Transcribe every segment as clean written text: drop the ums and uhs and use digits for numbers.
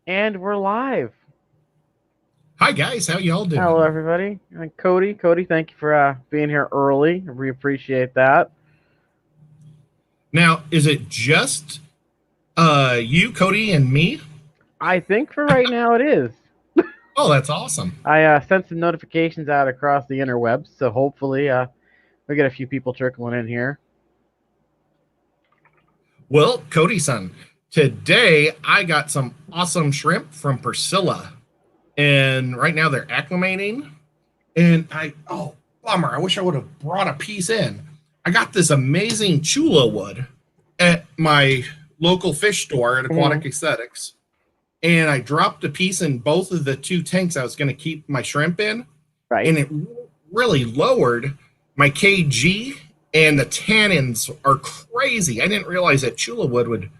And we're live. Hi guys, how y'all Hello, doing? everybody. And Cody, thank you for being here early. We appreciate that. Now, is it just you, Cody, and me? I think for right now it is. Oh, that's awesome. I sent some notifications out across the interwebs, so hopefully we get a few people trickling in here. Well, Cody son, today I got some awesome shrimp from Priscilla. And right now they're acclimating. And bummer, I wish I would have brought a piece in. I got this amazing chula wood at my local fish store at Mhm. Aquatic Aesthetics. And I dropped a piece in both of the two tanks I was going to keep my shrimp in, Right. and it really lowered my kg, and the tannins are crazy. I didn't realize that chula wood would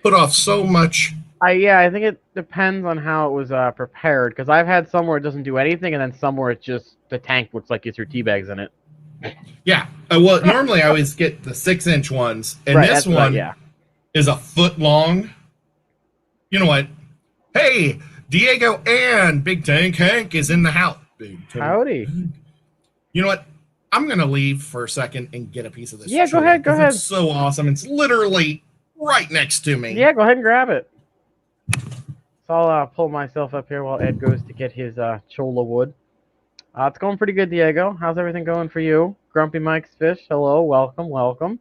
put off so much. I think it depends on how it was prepared because I've had some where it doesn't do anything, and then some where it's just the tank looks like it's your tea bags in it. Yeah, well, normally I always get the 6-inch ones, and Right. this That's what. one Yeah. is a foot long. You know what? Hey, Diego and Big Tank Hank is in the house. Big Tank Howdy. Hank. You know what? I'm gonna leave for a second and get a piece of this Yeah. Go chula ahead. Go because it's ahead. so awesome. It's literally right next to me. Yeah. Go ahead and grab it. So I'll pull myself up here while Ed goes to get his chola wood. It's going pretty good, Diego. How's everything going for you? Grumpy Mike's Fish, hello, welcome.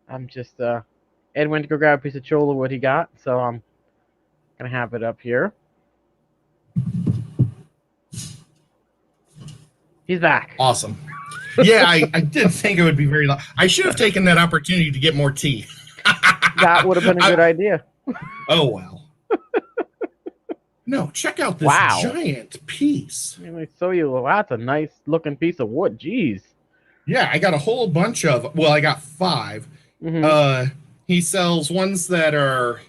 I'm just, Ed went to go grab a piece of chola wood he got, so I'm going to have it up here. He's back. Awesome. Yeah, I did think it would be very long. I should have taken that opportunity to get more tea. That would have been a good idea. Oh, well. No, check out this Wow. giant piece. Let me show you. That's a nice looking piece of wood. Jeez. Yeah, I got a whole bunch of, well, I got 5. Mm-hmm. Uh, he sells ones that are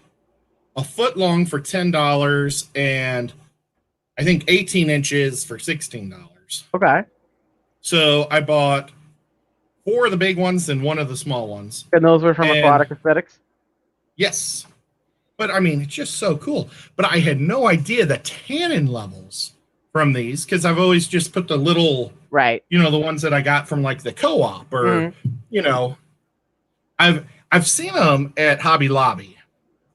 a foot long for $10 and I think 18 inches for $16. Okay. So I bought 4 of the big ones and 1 of the small ones. And those were from And Aquatic Aesthetics? yes, but I mean, it's just so cool. But I had no idea the tannin levels from these because I've always just put the little, Right. the ones that I got from like the co-op or, Mm-hmm. you know, I've seen them at Hobby Lobby,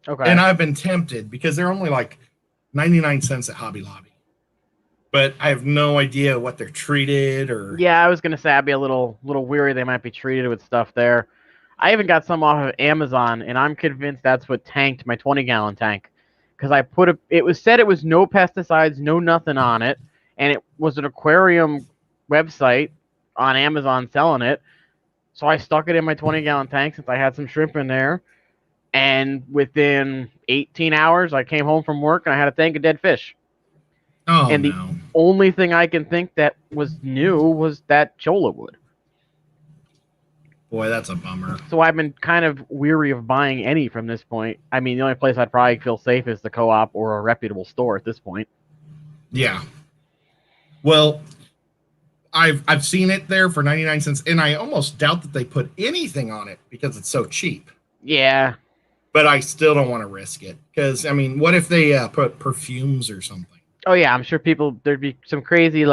Okay. and I've been tempted because they're only like 99 cents at Hobby Lobby. But I have no idea what they're treated or. Yeah, I was gonna say I'd be a little weary they might be treated with stuff there. I even got some off of Amazon, and I'm convinced that's what tanked my 20-gallon tank because I put a. It was said it was no pesticides, no nothing on it, and it was an aquarium website on Amazon selling it. So I stuck it in my 20-gallon tank since I had some shrimp in there, and within 18 hours, I came home from work and I had a tank of dead fish. Oh And the no. only thing I can think that was new was that chola wood. Boy, that's a bummer. So I've been kind of weary of buying any from this point. I mean, the only place I'd probably feel safe is the co-op or a reputable store at this point. Yeah. Well, I've seen it there for 99 cents, and I almost doubt that they put anything on it because it's so cheap. Yeah. But I still don't want to risk it because I mean, what if they put perfumes or something? Oh yeah, I'm sure there'd be some crazy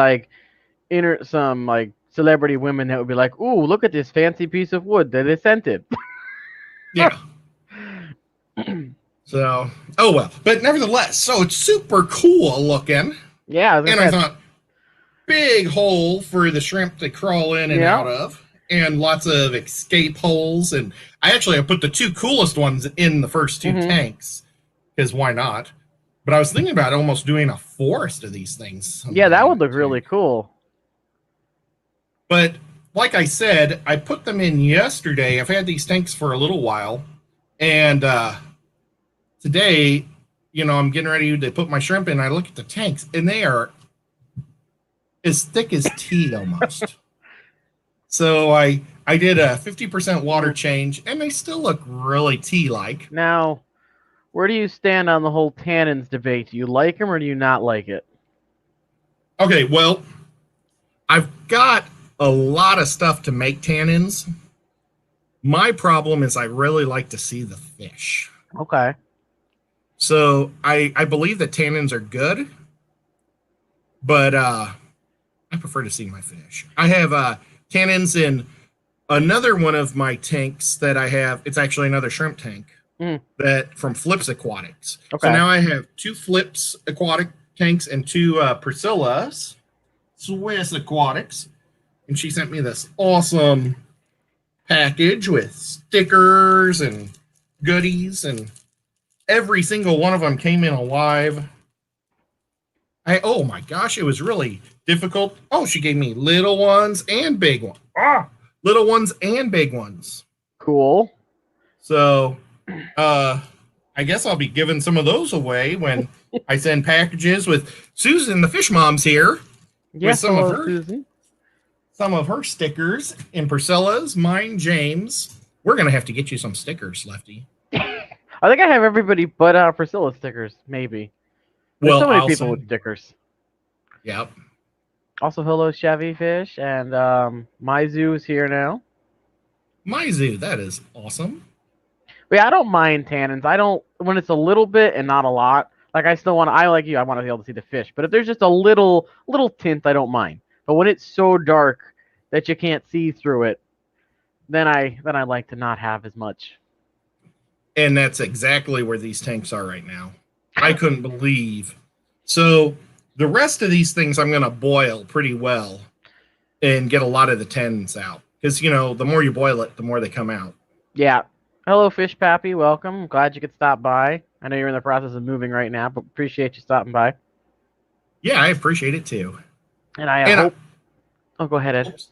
some celebrity women that would be like, "Ooh, look at this fancy piece of wood that is scented." Yeah. So, oh well. But nevertheless, so it's super cool looking. Yeah, I was And gonna I say, thought, big hole for the shrimp to crawl in and yeah. out of, and lots of escape holes. And I put the 2 coolest ones in the first 2 Mm-hmm. tanks because why not? But I was thinking about almost doing a forest of these things Yeah, that someday. would look really cool. But like I said, I put them in yesterday. I've had these tanks for a little while, and today, I'm getting ready to put my shrimp in. I look at the tanks, and they are as thick as tea almost. So I did a 50% water change, and they still look really tea-like. Now, where do you stand on the whole tannins debate? Do you like them or do you not like it? Okay, well, I've got a lot of stuff to make tannins. My problem is I really like to see the fish. Okay. So I believe that tannins are good, but I prefer to see my fish. I have tannins in another one of my tanks that I have. It's actually another shrimp tank Mm, that from Flips Aquatics. So okay. now I have 2 Flips Aquatic tanks and 2 Priscilla's Swiss Aquatics. And she sent me this awesome package with stickers and goodies, and every single one of them came in alive. Oh my gosh, it was really difficult. Oh, she gave me little ones and big ones. Little ones and big ones. Cool. So, I guess I'll be giving some of those away when I send packages with Susan, the fish mom's here, with Yes, hello, Susan. some of her stickers in Priscilla's, mine, James. We're gonna have to get you some stickers, Lefty. I think I have everybody but Priscilla stickers, maybe. There's Well, so many I'll people with send. stickers. Yep. Also, hello, Chevy Fish, and Maizu is here now. My zoo, that is awesome. But yeah, I don't mind tannins. I don't when it's a little bit and not a lot. Like I still want. I like you. I want to be able to see the fish. But if there's just a little tint, I don't mind. But when it's so dark that you can't see through it, then I like to not have as much. And that's exactly where these tanks are right now. I couldn't believe. So the rest of these things I'm going to boil pretty well and get a lot of the tannins out. Because, the more you boil it, the more they come out. Yeah. Hello, Fish Pappy. Welcome. Glad you could stop by. I know you're in the process of moving right now, but appreciate you stopping by. Yeah, I appreciate it too. And I hope. Oh, go ahead, Ed.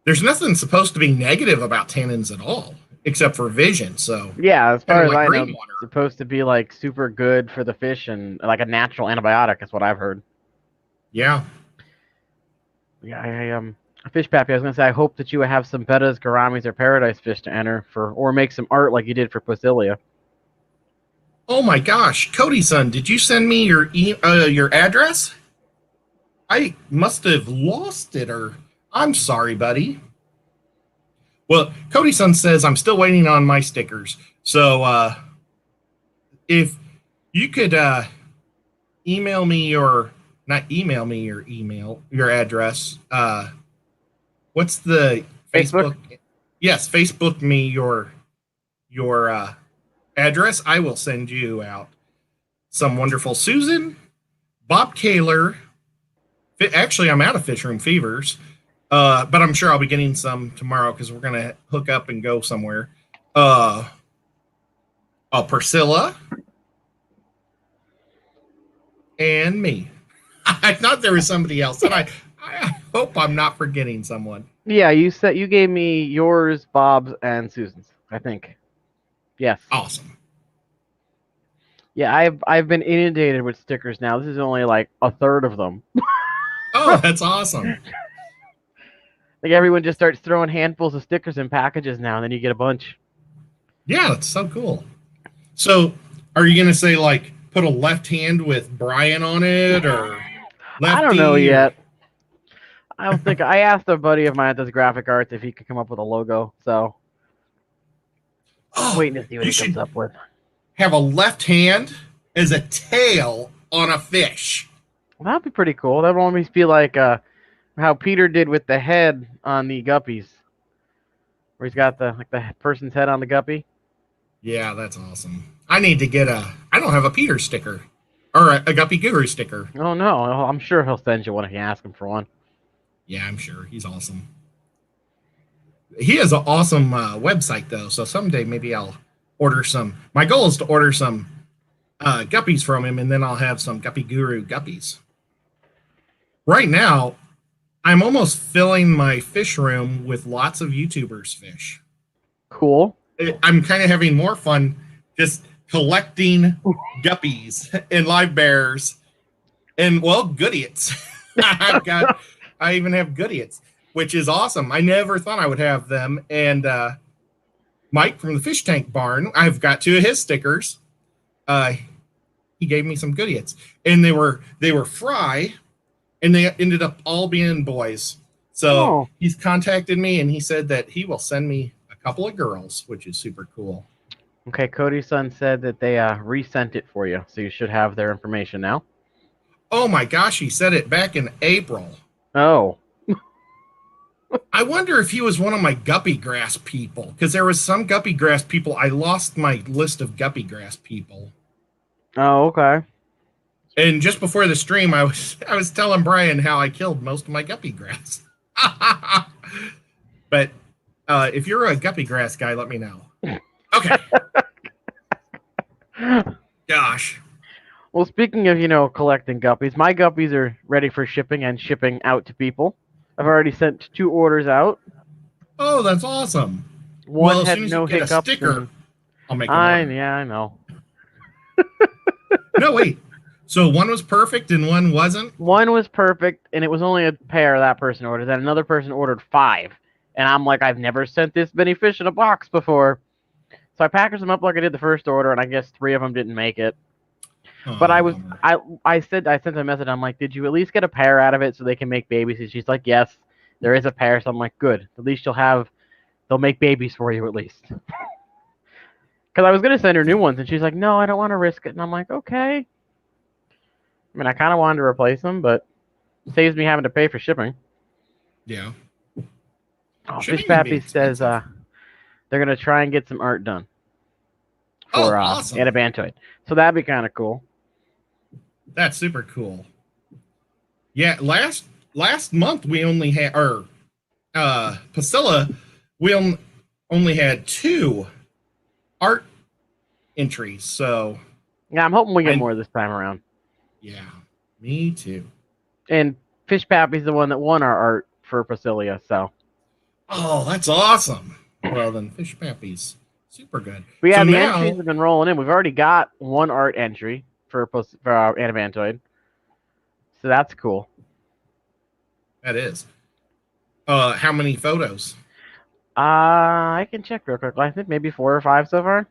There's nothing supposed to be negative about tannins at all, except for vision. So yeah, as far as I know, it's supposed to be like super good for the fish and like a natural antibiotic. Is what I've heard. Yeah. Yeah, Fish Pappy. I was gonna say I hope that you have some bettas, gouramis, or paradise fish to enter or make some art like you did for Posilia. Oh my gosh, Cody son, did you send me your address? I must have lost it, or I'm sorry, buddy. Well, Cody son says I'm still waiting on my stickers. So if you could email me your not email me your address. What's the Facebook? Yes, Facebook me your address. I will send you out some wonderful Susan, Bob Kaler. Actually, I'm out of Fish Room Fevers, but I'm sure I'll be getting some tomorrow because we're gonna hook up and go somewhere. Priscilla and me. I thought there was somebody else, and I hope I'm not forgetting someone. Yeah, you gave me yours, Bob's, and Susan's. I think. Yes. Awesome. Yeah, I've been inundated with stickers now. This is only like a third of them. Oh, that's awesome. Like everyone just starts throwing handfuls of stickers in packages now, and then you get a bunch. Yeah, that's so cool. So, are you gonna say like put a left hand with Brian on it, or Lefty? I don't know yet. I don't think I asked a buddy of mine that does graphic arts if he could come up with a logo. So, waiting to see what he comes up with. Have a left hand as a tail on a fish. Well, that'd be pretty cool. That would almost be like how Peter did with the head on the guppies, where he's got the person's head on the guppy. Yeah, that's awesome. I need to get I don't have a Peter sticker or a Guppy Guru sticker. Oh no, I'm sure he'll send you one if you ask him for one. Yeah, I'm sure he's awesome. He has an awesome website though, so someday maybe I'll order some. My goal is to order some guppies from him, and then I'll have some Guppy Guru guppies. Right now, I'm almost filling my fish room with lots of YouTubers' fish. Cool. I'm kind of having more fun just collecting guppies and live bears and, well, goodiots. I even have goodiots, which is awesome. I never thought I would have them. And Mike from the Fish Tank Barn, I've got 2 of his stickers. He gave me some goodiots, and they were fry, and they ended up all being boys. So he's contacted me, and he said that he will send me a couple of girls, which is super cool. Okay, Cody's son said that they resent it for you, so you should have their information now. Oh my gosh, he said it back in April. Oh. I wonder if he was one of my guppy grass people, because there was some guppy grass people. I lost my list of guppy grass people. Oh, okay. And just before the stream, I was telling Brian how I killed most of my guppy grass. But if you're a guppy grass guy, let me know. Okay. Gosh. Well, speaking of, collecting guppies, my guppies are ready for shipping and shipping out to people. I've already sent 2 orders out. Oh, that's awesome. One Well, as had soon as you no get a hiccups, sticker, and I'll make an order. yeah, I know. No, wait. So one was perfect and one wasn't? One was perfect, and it was only a pair that person ordered. Then another person ordered 5, and I'm like, I've never sent this many fish in a box before. So I packaged them up like I did the first order, and I guess 3 of them didn't make it. But Bummer. I sent a message. I'm like, did you at least get a pair out of it so they can make babies? And she's like, yes, there is a pair. So I'm like, good. At least they'll make babies for you at least. Because I was gonna send her new ones, and she's like, no, I don't want to risk it. And I'm like, okay. I mean, I kind of wanted to replace them, but it saves me having to pay for shipping. Yeah. Oh, Shipping Fish can be Pappy says expensive. they're gonna try and get some art done Oh, for awesome. Anabantoid. So that'd be kind of cool. That's super cool. Yeah, last month we only had, or Priscilla, we only had 2 art entries. So Yeah, I'm hoping we get more this time around. yeah, me too. And Fish Pappy's the one that won our art for Priscilla, so. Oh, that's awesome. Well, then Fish Pappy's super good. But yeah, So the now, entries have been rolling in. We've already got 1 art entry for Anabantoid. So that's cool. that is. How many photos? I can check real quick. I think maybe 4 or 5 so far.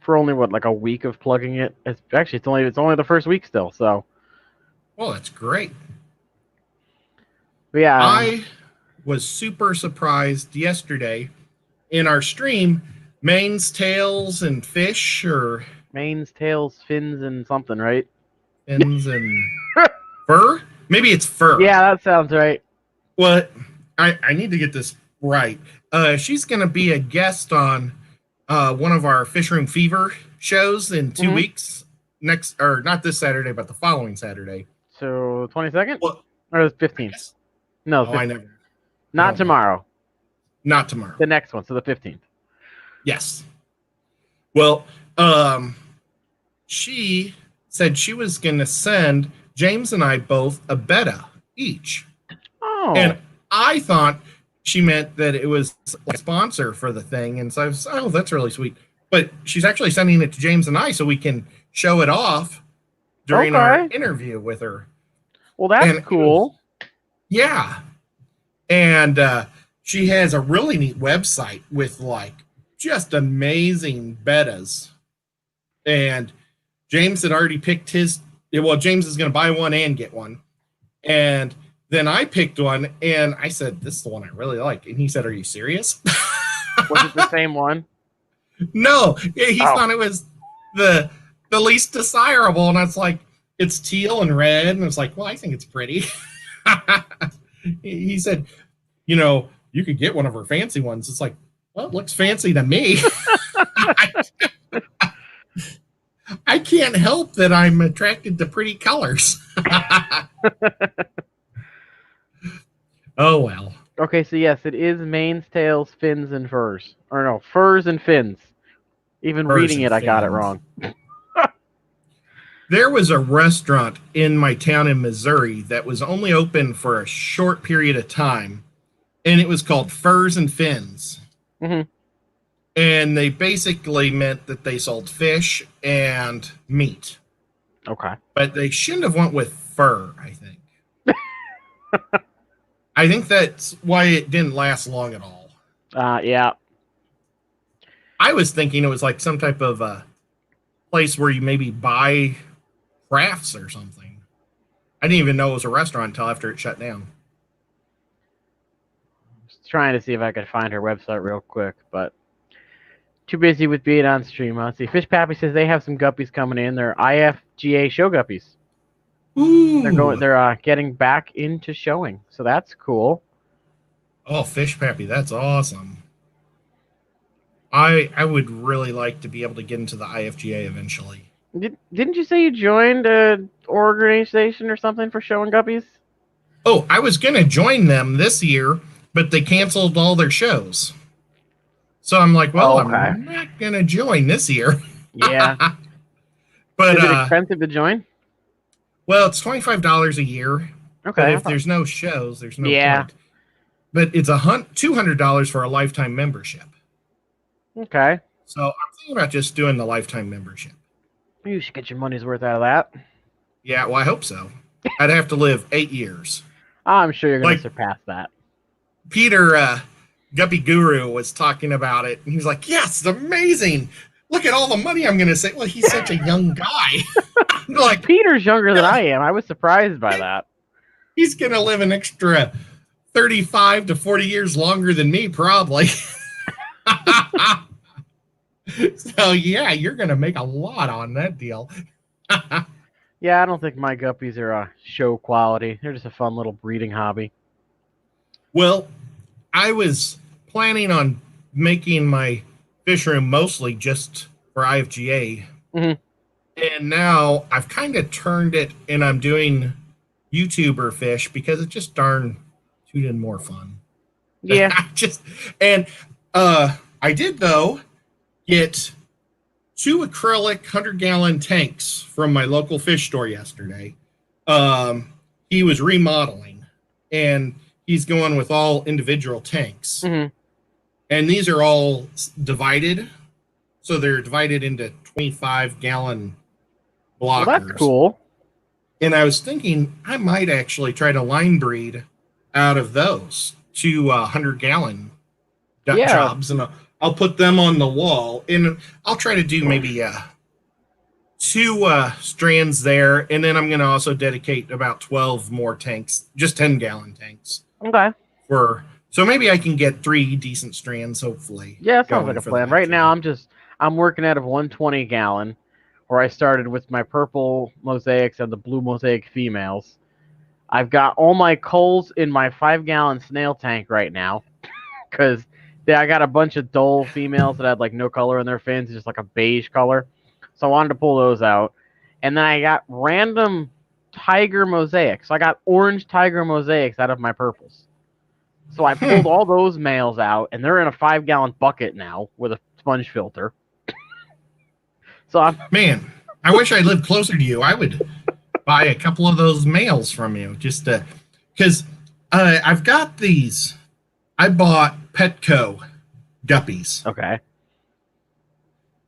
For only like a week of plugging it. It's only the first week still, so. Well, that's great. But yeah. I was super surprised yesterday in our stream. Manes, tails, and fish, or Manes, tails, fins, and something, right? fins and fur? Maybe it's fur. Yeah, that sounds right. Well, I need to get this right. She's going to be a guest on one of our Fish Room Fever shows in 2 weeks. Or not this Saturday, but the following Saturday. So 22nd? Well, or the 15th? No, 15th. I never. Not tomorrow. Not tomorrow. The next one, so the 15th. Yes. Well, she said she was going to send James and I both a betta each. Oh. And I thought she meant that it was a sponsor for the thing. And so I was, oh, that's really sweet. But she's actually sending it to James and I so we can show it off during our interview with her. Well, that's cool. Yeah. And she has a really neat website with like just amazing bettas. And James had already picked his. Well, James is going to buy one and get one. And then I picked one and I said, this is the one I really like. And he said, are you serious? Was it the same one? No, he thought it was the least desirable. And I was like, it's teal and red. And I was like, well, I think it's pretty. He said, you could get one of her fancy ones. It's like, well, it looks fancy to me. I can't help that I'm attracted to pretty colors. Oh, well. Okay, so yes, it is manes, tails, fins, and furs. Or no, furs and fins. Even Furs reading it, I got it fins. wrong. There was a restaurant in my town in Missouri that was only open for a short period of time, and it was called Furs and Fins. Mm-hmm. And they basically meant that they sold fish and meat. Okay. But they shouldn't have went with fur, I think. I think that's why it didn't last long at all. Yeah. I was thinking it was like some type of place where you maybe buy crafts or something. I didn't even know it was a restaurant until after it shut down. Just trying to see if I could find her website real quick, but Too busy with being on stream. Let's see. Fish Pappy says they have some guppies coming in. They're IFGA show guppies. Ooh. They're getting back into showing, so that's cool. Oh, Fish Pappy, that's awesome. I would really like to be able to get into the IFGA eventually. Didn't you say you joined a organization or something for showing guppies? Oh, I was going to join them this year, but they canceled all their shows. So I'm like, well, okay. I'm not going to join this year. Yeah. But is it expensive to join? Well, it's $25 a year. Okay. But if there's no shows, there's no point. But it's $200 for a lifetime membership. Okay. So I'm thinking about just doing the lifetime membership. You should get your money's worth out of that. Yeah, well, I hope so. I'd have to live 8 years. I'm sure you're going to surpass that. Peter, Guppy Guru, was talking about it, and he was like, yes, it's amazing. Look at all the money I'm going to save. Well, he's such a young guy. Like, Peter's younger than I am. I was surprised by that. He's going to live an extra 35 to 40 years longer than me, probably. So, yeah, you're going to make a lot on that deal. Yeah, I don't think my guppies are show quality. They're just a fun little breeding hobby. Well, I was planning on making my fish room mostly just for IFGA. Mm-hmm. And now I've kind of turned it and I'm doing YouTuber fish because it's just darn too more fun. Yeah. I did, though, get 2 acrylic 100-gallon tanks from my local fish store yesterday. He was remodeling, and he's going with all individual tanks. Mm-hmm. And these are all divided. So they're divided into 25-gallon blockers. Well, that's cool. And I was thinking I might actually try to line breed out of those 2 100-gallon jobs. And I'll put them on the wall. And I'll try to do maybe 2 strands there. And then I'm going to also dedicate about 12 more tanks, just 10-gallon tanks. Okay. So maybe I can get 3 decent strands, hopefully. Yeah, sounds like a plan. Right now, I'm working out of 120-gallon, where I started with my purple mosaics and the blue mosaic females. I've got all my culls in my 5-gallon snail tank right now, because I got a bunch of dull females that had like no color in their fins, just like a beige color. So I wanted to pull those out. And then I got random tiger mosaics. So I got orange tiger mosaics out of my purples. So I pulled all those males out, and they're in a 5-gallon bucket now with a sponge filter. Man, I wish I lived closer to you. I would buy a couple of those males from you, just because I've got these. I bought Petco guppies. Okay.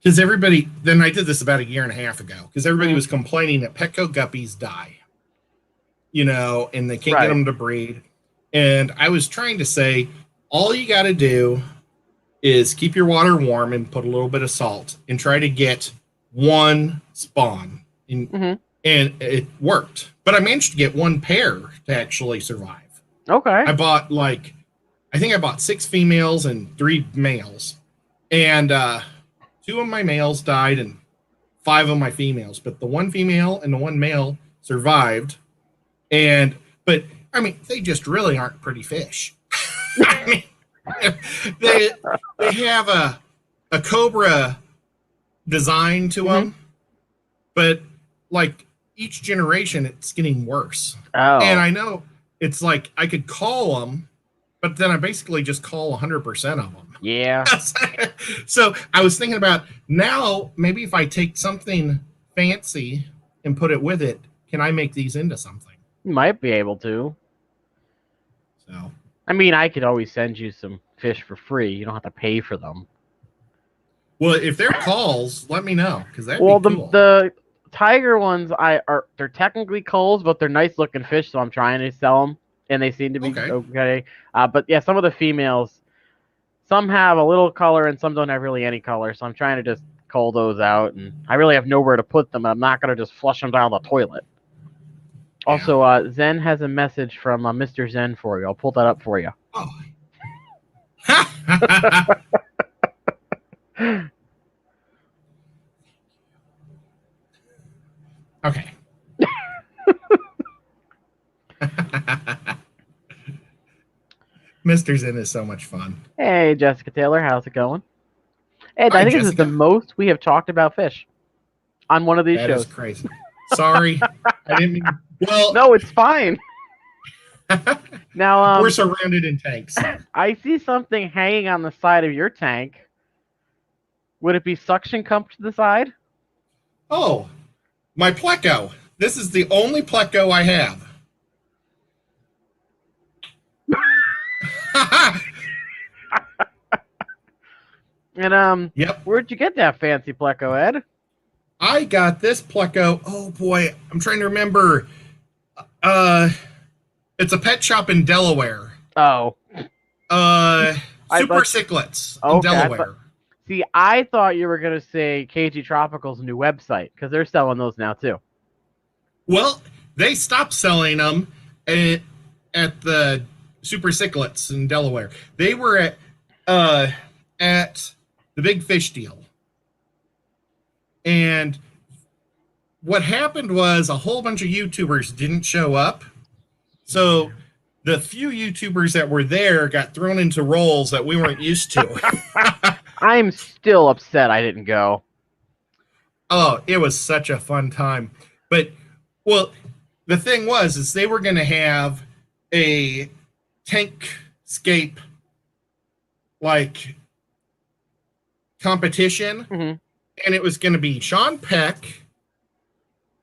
Because everybody, then I did this about a year and a half ago, because everybody was complaining that Petco guppies die, and they can't get them to breed. And I was trying to say, all you got to do is keep your water warm and put a little bit of salt and try to get 1 spawn. And it worked. But I managed to get 1 pair to actually survive. Okay. I think I bought 6 females and 3 males. And 2 of my males died and 5 of my females. But the 1 female and the 1 male survived. But I mean, they just really aren't pretty fish. I mean, they have a cobra design to them, but like each generation, it's getting worse. Oh. And I know it's like I could call them, but then I basically just call 100% of them. Yeah. So I was thinking about now, maybe if I take something fancy and put it with it, can I make these into something? You might be able to. So, I mean, I could always send you some fish for free. You don't have to pay for them. Well, if they're calls, let me know, because that'd be cool. The tiger ones they're technically culls, but they're nice looking fish, so I'm trying to sell them, and they seem to be okay. But yeah, some of the females, some have a little color and some don't have really any color, so I'm trying to just cull those out, and I really have nowhere to put them. I'm not going to just flush them down the toilet. Yeah. Also, Zen has a message from Mr. Zen for you. I'll pull that up for you. Oh. Okay. Mr. Zen is so much fun. Hey, Jessica Taylor, how's it going? Ed, I Hi, think this is the Jessica. most we have talked about fish on one of these That is shows. crazy. Sorry. I didn't mean. Well, No, it's fine. Now, we're surrounded in tanks. I see something hanging on the side of your tank. Would it be suction cupped to the side? Oh, my Pleco. This is the only Pleco I have. And Yep. where'd you get that fancy pleco, Ed? I got this Pleco. Oh boy, I'm trying to remember. It's a pet shop in Delaware. Oh, Super thought- Cichlids in okay, Delaware. see, I thought you were gonna say KG Tropical's new website because they're selling those now too. Well, they stopped selling them at the Super Cichlids in Delaware. They were at the Big Fish Deal. And what happened was a whole bunch of YouTubers didn't show up. So the few YouTubers that were there got thrown into roles that we weren't used to. I'm still upset I didn't go. Oh, it was such a fun time. But, well, the thing was, is they were going to have a tankscape, like, competition. Mm-hmm. And it was going to be Sean Peck,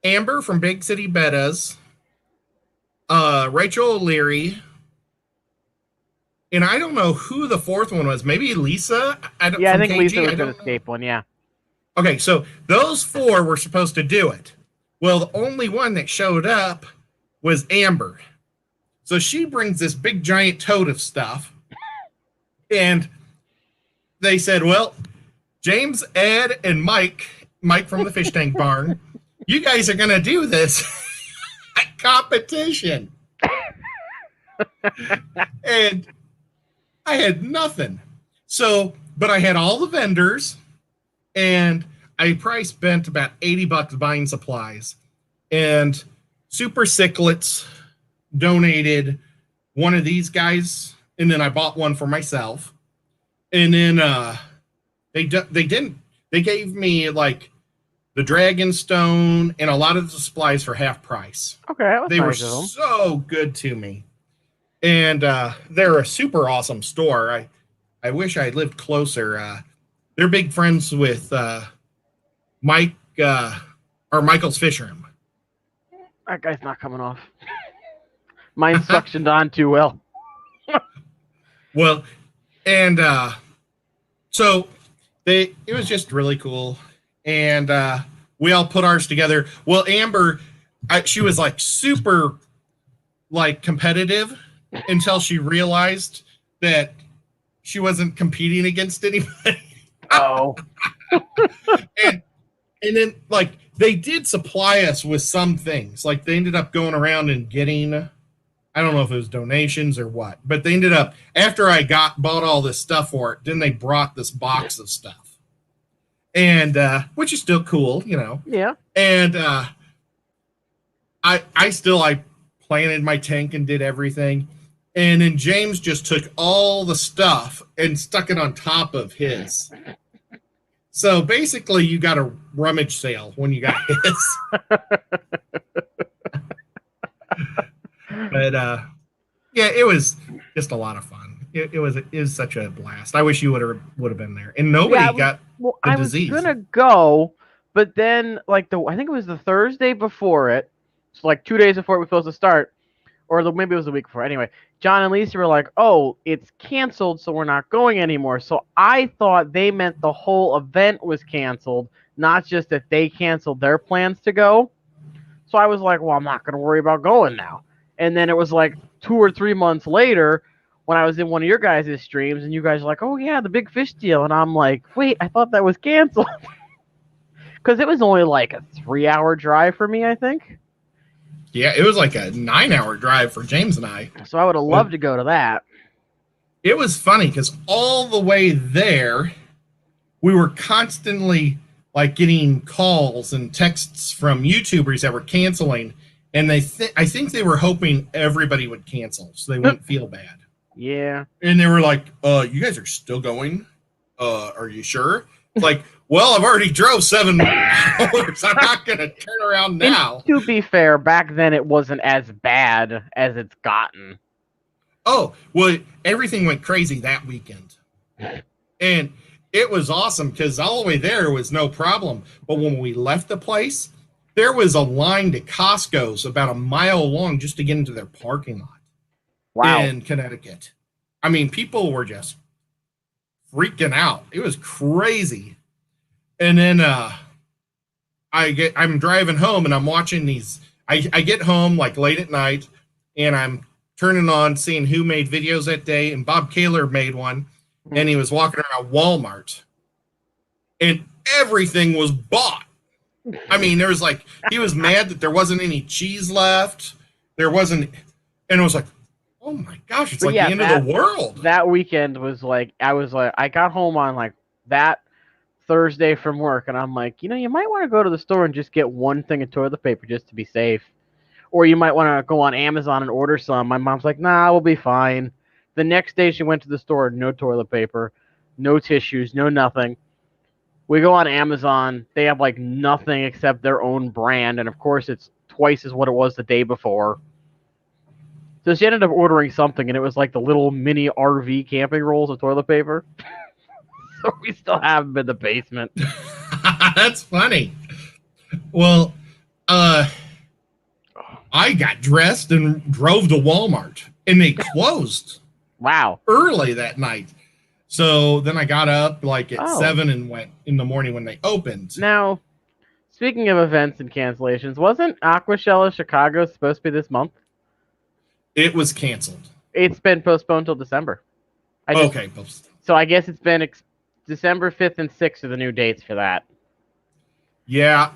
Amber from Big City Bettas, Rachel O'Leary, and I don't know who the fourth one was. Maybe Lisa? I think Lisa was going to escape one, yeah. Okay, so those four were supposed to do it. Well, the only one that showed up was Amber. So she brings this big giant tote of stuff, and they said, well, James, Ed, and Mike from the Fish Tank Barn, you guys are going to do this competition. And I had nothing. So, but I had all the vendors, and I probably spent about $80 buying supplies. And Super Cichlids donated one of these guys, and then I bought one for myself. And then they gave me like the Dragon Stone and a lot of the supplies for half price. Okay, that was they nice were of them. So good to me. And they're a super awesome store. I wish I lived closer. They're big friends with Mike or Michael's Fish Room. That guy's not coming off. Mine's suctioned on too well. Well, and so it was just really cool. And we all put ours together. Well, Amber, she was like super like competitive until she realized that she wasn't competing against anybody. Oh. and then like they did supply us with some things. Like they ended up going around and getting, I don't know if it was donations or what, but they ended up, after I bought all this stuff for it, then they brought this box of stuff. And which is still cool, you know. Yeah. And I planted my tank and did everything. And then James just took all the stuff and stuck it on top of his. So basically you got a rummage sale when you got his. But yeah, it was just a lot of fun. It was such a blast. I wish you would have been there. And nobody got the disease. I was gonna go, but then like I think it was the Thursday before it, so like 2 days before it was supposed to start, or maybe it was the week before. Anyway, John and Lisa were like, "Oh, it's canceled, so we're not going anymore." So I thought they meant the whole event was canceled, not just that they canceled their plans to go. So I was like, "Well, I'm not gonna worry about going now." And then it was like 2 or 3 months later when I was in one of your guys' streams, and you guys were like, "Oh yeah, the Big Fish Deal," and I'm like, "Wait, I thought that was canceled," because it was only like a 3-hour drive for me, I think. Yeah, it was like a 9-hour drive for James and I. So I would have loved to go to that. It was funny because all the way there, we were constantly like getting calls and texts from YouTubers that were canceling, and I think they were hoping everybody would cancel so they wouldn't feel bad. Yeah. And they were like, you guys are still going? Are you sure? It's like, well, I've already drove 7 hours. I'm not going to turn around now. And to be fair, back then it wasn't as bad as it's gotten. Oh, well, everything went crazy that weekend. And it was awesome because all the way there was no problem. But when we left the place, there was a line to Costco's about a mile long just to get into their parking lot. Wow. In Connecticut. I mean, people were just freaking out. It was crazy. And then I'm driving home and I'm watching these. I get home like late at night and I'm turning on seeing who made videos that day, and Bob Kaler made one, and he was walking around Walmart and everything was bought. I mean, there was like, he was mad that there wasn't any cheese left. There wasn't, and it was like, oh my gosh, it's like the end of the world. That weekend was like, I got home on like that Thursday from work, and I'm like, you might want to go to the store and just get one thing of toilet paper just to be safe. Or you might want to go on Amazon and order some. My mom's like, nah, we'll be fine. The next day she went to the store, no toilet paper, no tissues, no nothing. We go on Amazon. They have like nothing except their own brand, and of course it's twice as what it was the day before. So she ended up ordering something, and it was like the little mini RV camping rolls of toilet paper. So we still have them in the basement. That's funny. Well, I got dressed and drove to Walmart, and they closed. Wow. Early that night. So then I got up like at 7 and went in the morning when they opened. Now, speaking of events and cancellations, wasn't Aquashella Chicago supposed to be this month? It was canceled. It's been postponed till December. Okay. So I guess it's been December 5th and 6th are the new dates for that. Yeah.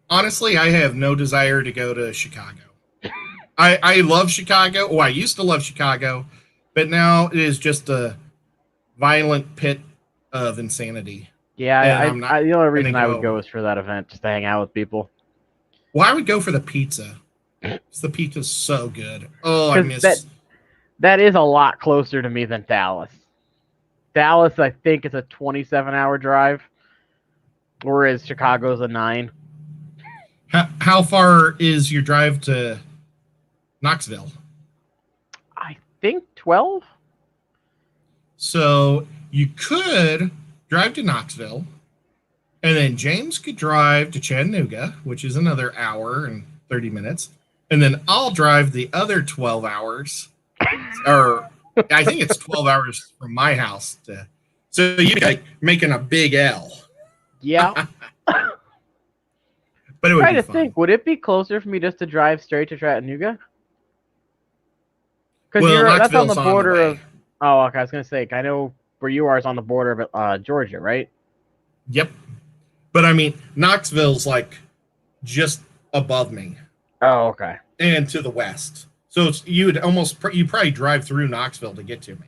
Honestly, I have no desire to go to Chicago. I love Chicago. Oh, I used to love Chicago, but now it is just a violent pit of insanity. Yeah, the only reason I would go is for that event, just to hang out with people. Well, I would go for the pizza. The pizza's so good. Oh, I miss that is a lot closer to me than Dallas. Dallas, I think, is a 27-hour drive, whereas Chicago's a 9. How far is your drive to Knoxville? I think 12. So you could drive to Knoxville, and then James could drive to Chattanooga, which is another hour and 30 minutes. And then I'll drive the other 12 hours, or I think it's 12 hours from my house so you're like making a big L. Yeah. But it would be fun. Would it be closer for me just to drive straight to Chattanooga? Because that's on the border of. Oh, okay. I was gonna say, I know where you are is on the border of Georgia, right? Yep. But I mean, Knoxville's like just above me. Oh, okay. And to the west, so you probably drive through Knoxville to get to me.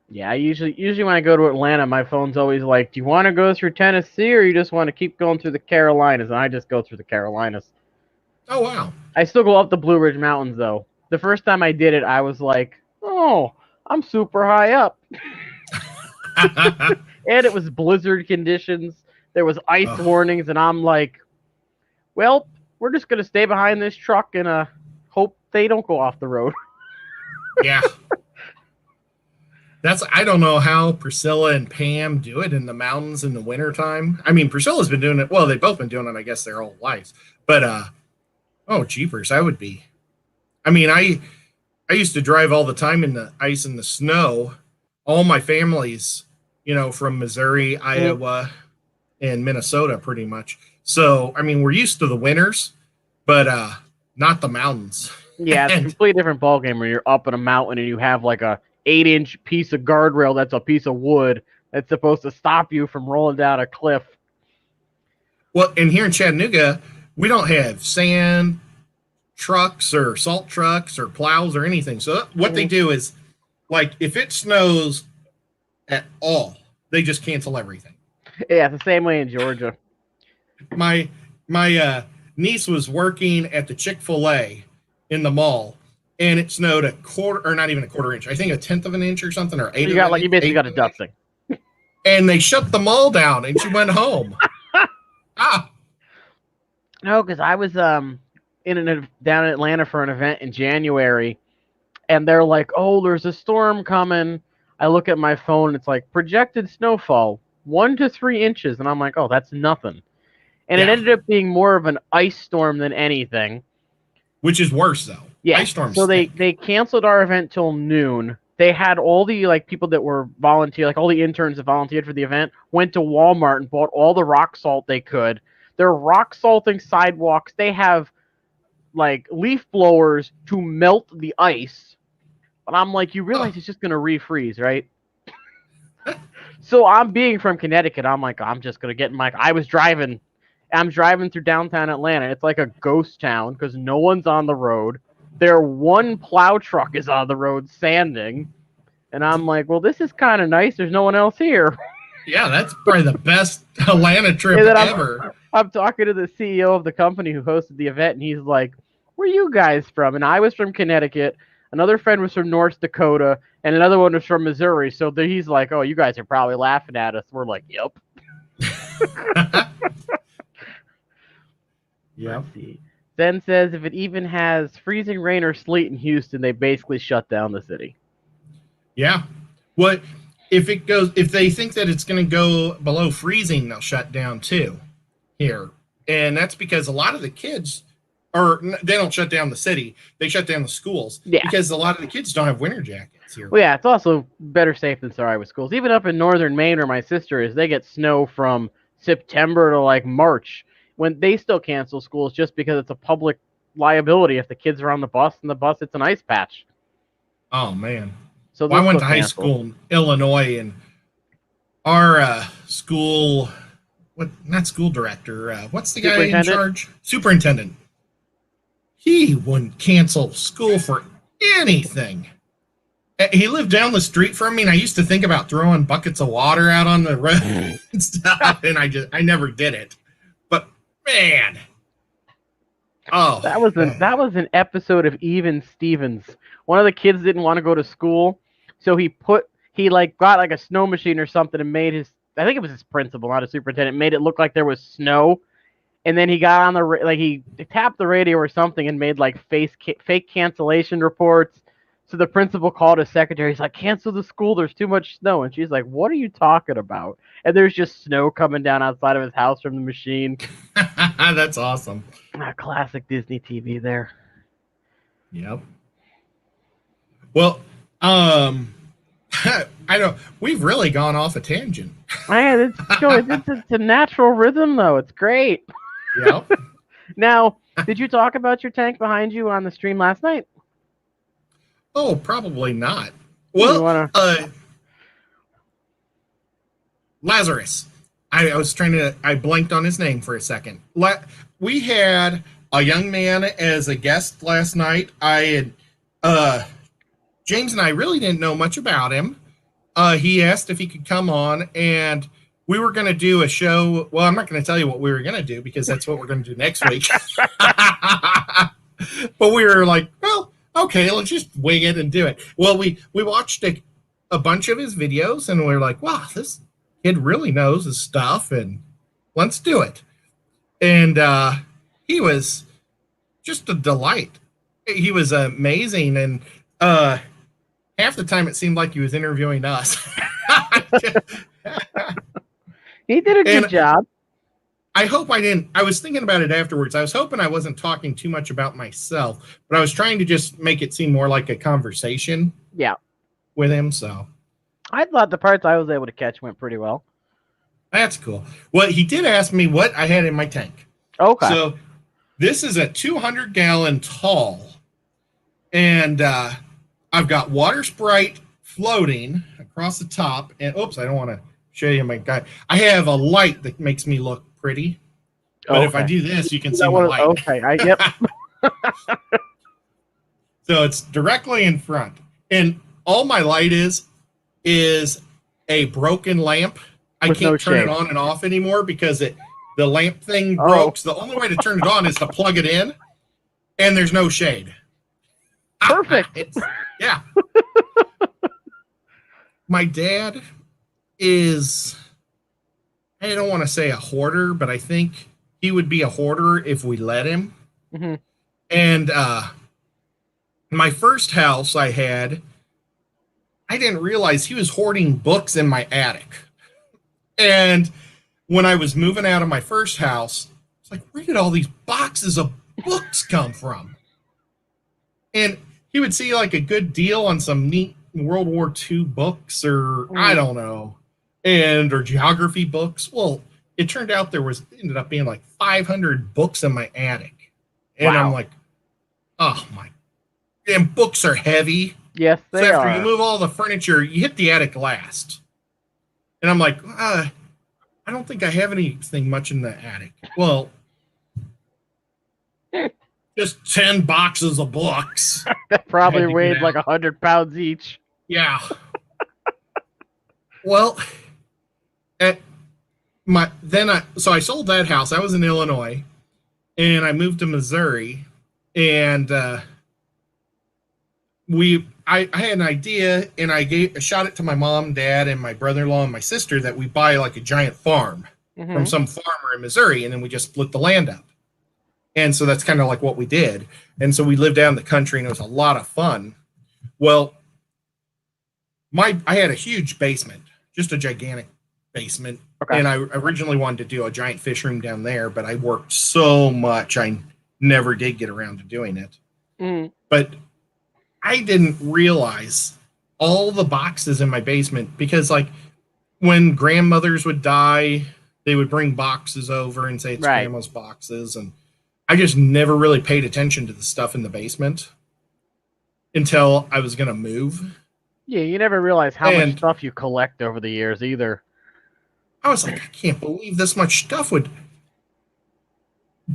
Yeah, usually when I go to Atlanta, my phone's always like, "Do you want to go through Tennessee, or you just want to keep going through the Carolinas?" And I just go through the Carolinas. Oh wow! I still go up the Blue Ridge Mountains though. The first time I did it, I was like, "Oh, I'm super high up," and it was blizzard conditions. There was ice warnings, and I'm like, "Well, we're just gonna stay behind this truck and hope they don't go off the road." Yeah. I don't know how Priscilla and Pam do it in the mountains in the wintertime. I mean, Priscilla's been doing it. Well, they've both been doing it, I guess, their whole lives. But, jeepers, I would be. I mean, I used to drive all the time in the ice and the snow. All my family's, from Missouri, Iowa, and Minnesota, pretty much. So, I mean, we're used to the winters, but not the mountains. Yeah, it's a completely different ballgame where you're up in a mountain and you have like a 8-inch piece of guardrail that's a piece of wood that's supposed to stop you from rolling down a cliff. Well, and here in Chattanooga, we don't have sand trucks or salt trucks or plows or anything. So what they do is, like, if it snows at all, they just cancel everything. Yeah, it's the same way in Georgia. My niece was working at the Chick-fil-A in the mall, and it snowed a quarter, or not even a quarter inch. I think a tenth of an inch or something, or So you basically eighth got a of an inch. dusting. And they shut the mall down, and she went home. Ah, No, because I was down in Atlanta for an event in January, and they're like, "Oh, there's a storm coming." I look at my phone, and it's like projected snowfall 1 to 3 inches, and I'm like, "Oh, that's nothing." And it yeah. ended up being more of an ice storm than anything. Which is worse though. Yeah. Ice storms So they stink. they canceled our event till noon. They had all the people that were volunteer, like all the interns that volunteered for the event, went to Walmart and bought all the rock salt they could. They're rock salting sidewalks. They have like leaf blowers to melt the ice. But I'm like, you Huh. realize it's just gonna refreeze, right? So I'm being from Connecticut. I'm like, I'm just gonna get in my. I'm driving through downtown Atlanta. It's like a ghost town because no one's on the road. Their one plow truck is on the road sanding, and I'm like, well, this is kind of nice. There's no one else here. Yeah, that's probably the best Atlanta trip And then ever. I'm talking to the CEO of the company who hosted the event, and he's like, "Where you guys from?" And I was from Connecticut. Another friend was from North Dakota, and another one was from Missouri. So he's like, "Oh, you guys are probably laughing at us." We're like, "Yep." Yeah. Let's see. Then says if it even has freezing rain or sleet in Houston, they basically shut down the city. Yeah. What if it goes? If they think that it's going to go below freezing, they'll shut down too here, and that's because a lot of the kids, or they don't shut down the city, they shut down the schools Yeah. because a lot of the kids don't have winter jackets here. Well, yeah, it's also better safe than sorry with schools. Even up in northern Maine, where my sister is, they get snow from September to like March when they still cancel schools just because it's a public liability if the kids are on the bus and the bus hits an ice patch. Oh man. So Well, they'll I went still to high cancel. school in Illinois, and our school, what, not school director, what's the guy in Superintendent? charge? Superintendent. He wouldn't cancel school for anything. He lived down the street from me, and I used to think about throwing buckets of water out on the road and stuff, and I never did it. But man, oh, That was an episode of Even Stevens. One of the kids didn't want to go to school, so he like got like a snow machine or something and made his, I think it was his principal, not a superintendent, made it look like there was snow. And then he got on the he tapped the radio or something and made like fake cancellation reports. So the principal called his secretary. He's like, "Cancel the school. There's too much snow." And she's like, "What are you talking about?" And there's just snow coming down outside of his house from the machine. that's awesome. Classic Disney TV there. Yep. Well, um, I know we've really gone off a tangent. Man, it's a natural rhythm though. It's great. Yep. Now, did you talk about your tank behind you on the stream last night? Oh, probably not. You Well, wanna? Lazarus. I was trying to. I blanked on his name for a second. We had a young man as a guest last night. I had James and I really didn't know much about him. He asked if he could come on, and we were going to do a show. Well, I'm not going to tell you what we were going to do because that's what we're going to do next week. But we were like, well, okay, let's just wing it and do it. Well, we watched a bunch of his videos, and we were like, wow, this kid really knows his stuff, and let's do it. And he was just a delight. He was amazing, and half the time it seemed like he was interviewing us. He did a good job. I hope I didn't. I was thinking about it afterwards. I was hoping I wasn't talking too much about myself, but I was trying to just make it seem more like a conversation. Yeah. With him, so I thought the parts I was able to catch went pretty well. That's cool. Well, he did ask me what I had in my tank. Okay. So this is a 200-gallon tall, and I've got water Sprite floating across the top. And oops, I don't want to show you my guy. I have a light that makes me look pretty. But if I do this, you can see my light. Okay. Yep. So it's directly in front. And all my light is a broken lamp. I With can't no turn it shade. on and off anymore because the lamp thing Oh. broke. So the only way to turn it on is to plug it in, and there's no shade. Perfect. Yeah. My dad is, I don't want to say a hoarder, but I think he would be a hoarder if we let him. Mm-hmm. And my first house I had, I didn't realize he was hoarding books in my attic. And when I was moving out of my first house, it's like, where did all these boxes of books come from? And he would see like a good deal on some neat World War II books, or I don't know, or geography books. Well, it turned out ended up being like 500 books in my attic. And Wow. I'm like, oh my, and books are heavy. Yes, So they after are. you move all the furniture, you hit the attic last. And I'm like, I don't think I have anything much in the attic. Well, just 10 boxes of books. That probably Had to weighed get like out. 100 pounds each. Yeah. Well, so I sold that house. I was in Illinois, and I moved to Missouri, and I had an idea, and I shot it to my mom, dad, and my brother-in-law and my sister that we buy like a giant farm from some farmer in Missouri, and then we just split the land up. And so that's kind of like what we did. And so we lived out in the country, and it was a lot of fun. Well, I had a huge basement, just a gigantic basement. Okay. And I originally wanted to do a giant fish room down there, but I worked so much, I never did get around to doing it. But I didn't realize all the boxes in my basement, because like when grandmothers would die, they would bring boxes over and say it's grandma's boxes. And I just never really paid attention to the stuff in the basement until I was going to move. Yeah, you never realize how much stuff you collect over the years either. I was like, I can't believe this much stuff would.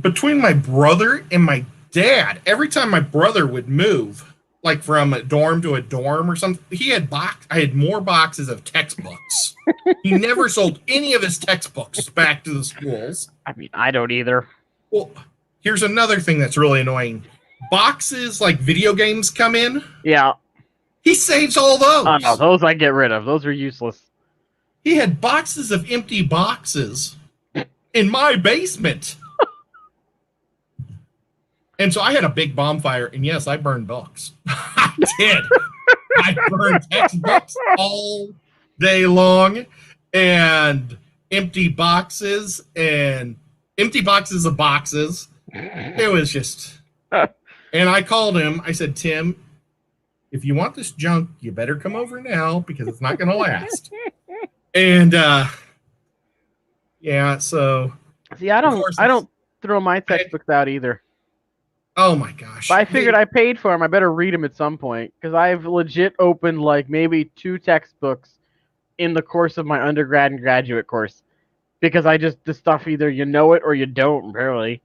Between my brother and my dad, every time my brother would move, like from a dorm to a dorm or something, I had more boxes of textbooks. He never sold any of his textbooks back to the schools. I mean, I don't either. Well, here's another thing that's really annoying. Boxes like video games come in. Yeah. He saves all those. Oh, no, those I get rid of. Those are useless. He had boxes of empty boxes in my basement. And so I had a big bonfire, and yes, I burned books. I did. I burned textbooks all day long, and empty boxes of boxes. It was just... And I called him. I said, Tim, if you want this junk, you better come over now, because it's not going to last. And yeah, so... See, I don't throw my textbooks out either. Oh my gosh. But I figured I paid for them. I better read them at some point, because I've legit opened like maybe 2 textbooks in the course of my undergrad and graduate course, because the stuff either you know it or you don't, really.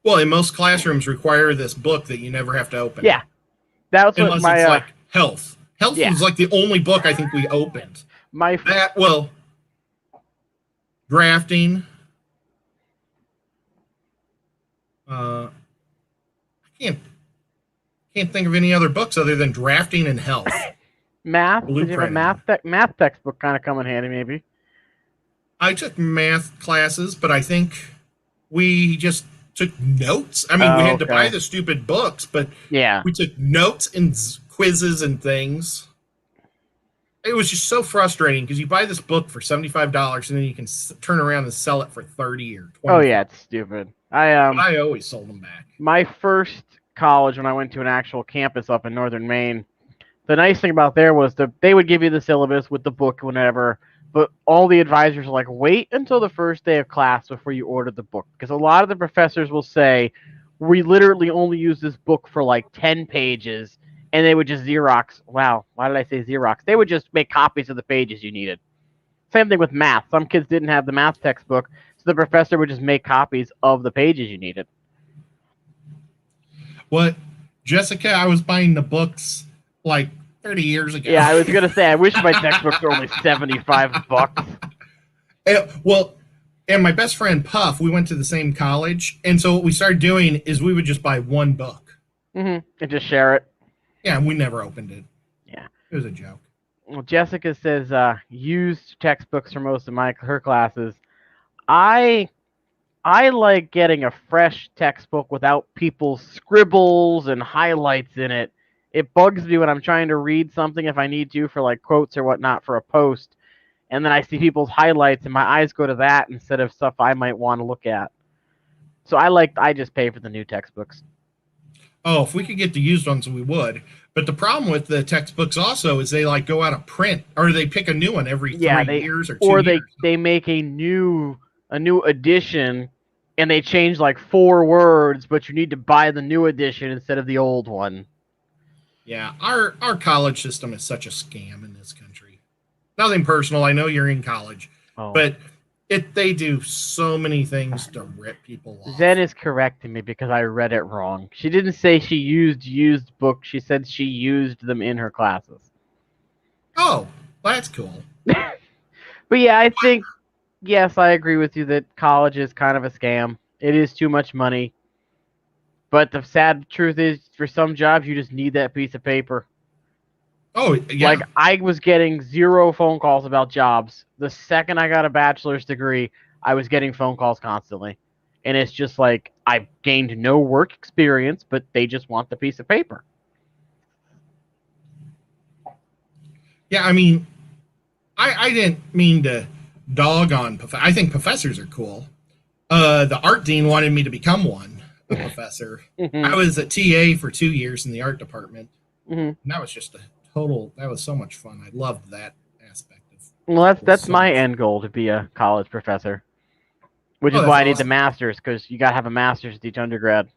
Well, in most classrooms require this book that you never have to open. Yeah. That's unless what it's like health. Health was like the only book I think we opened. Drafting. I can't think of any other books other than drafting and health. Math? Did you have a math textbook kind of come in handy, maybe? I took math classes, but I think we just took notes. I mean, we had to buy the stupid books, but we took notes and quizzes and things. It was just so frustrating, because you buy this book for $75 and then you can turn around and sell it for $30 or $20. Oh yeah, it's stupid. I always sold them back. My first college, when I went to an actual campus up in northern Maine, the nice thing about there was they would give you the syllabus with the book whenever, but all the advisors were like, wait until the first day of class before you order the book, because a lot of the professors will say, we literally only use this book for like 10 pages, and they would just Xerox. Wow, why did I say Xerox? They would just make copies of the pages you needed. Same thing with math. Some kids didn't have the math textbook, so the professor would just make copies of the pages you needed. What, Jessica? I was buying the books like 30 years ago. Yeah, I was gonna say, I wish my textbooks were only $75. And my best friend Puff, we went to the same college, and so what we started doing is we would just buy one book. And just share it. Yeah, and we never opened it. Yeah. It was a joke. Well, Jessica says used textbooks for most of her classes. I like getting a fresh textbook without people's scribbles and highlights in it. It bugs me when I'm trying to read something if I need to for like quotes or whatnot for a post, and then I see people's highlights and my eyes go to that instead of stuff I might want to look at. So I just pay for the new textbooks. Oh, if we could get the used ones, we would. But the problem with the textbooks also is they like go out of print, or they pick a new one every 3 years or 2 or years. they make a new edition, and they change like 4 words, but you need to buy the new edition instead of the old one. Yeah, our college system is such a scam in this country. Nothing personal. I know you're in college, but they do so many things to rip people off. Zen is correcting me because I read it wrong. She didn't say she used books. She said she used them in her classes. Oh, that's cool. But yeah, I think, yes, I agree with you that college is kind of a scam. It is too much money. But the sad truth is, for some jobs, you just need that piece of paper. Oh, yeah. Like, I was getting 0 phone calls about jobs. The second I got a bachelor's degree, I was getting phone calls constantly. And it's just like, I've gained no work experience, but they just want the piece of paper. Yeah, I mean, I didn't mean to dog on I think professors are cool. The art dean wanted me to become one, a professor. I was a TA for 2 years in the art department. And that was just that was so much fun. I loved that aspect of it. Well, that's my end goal, to be a college professor. Which is why I need the master's, because you got to have a master's at each undergrad.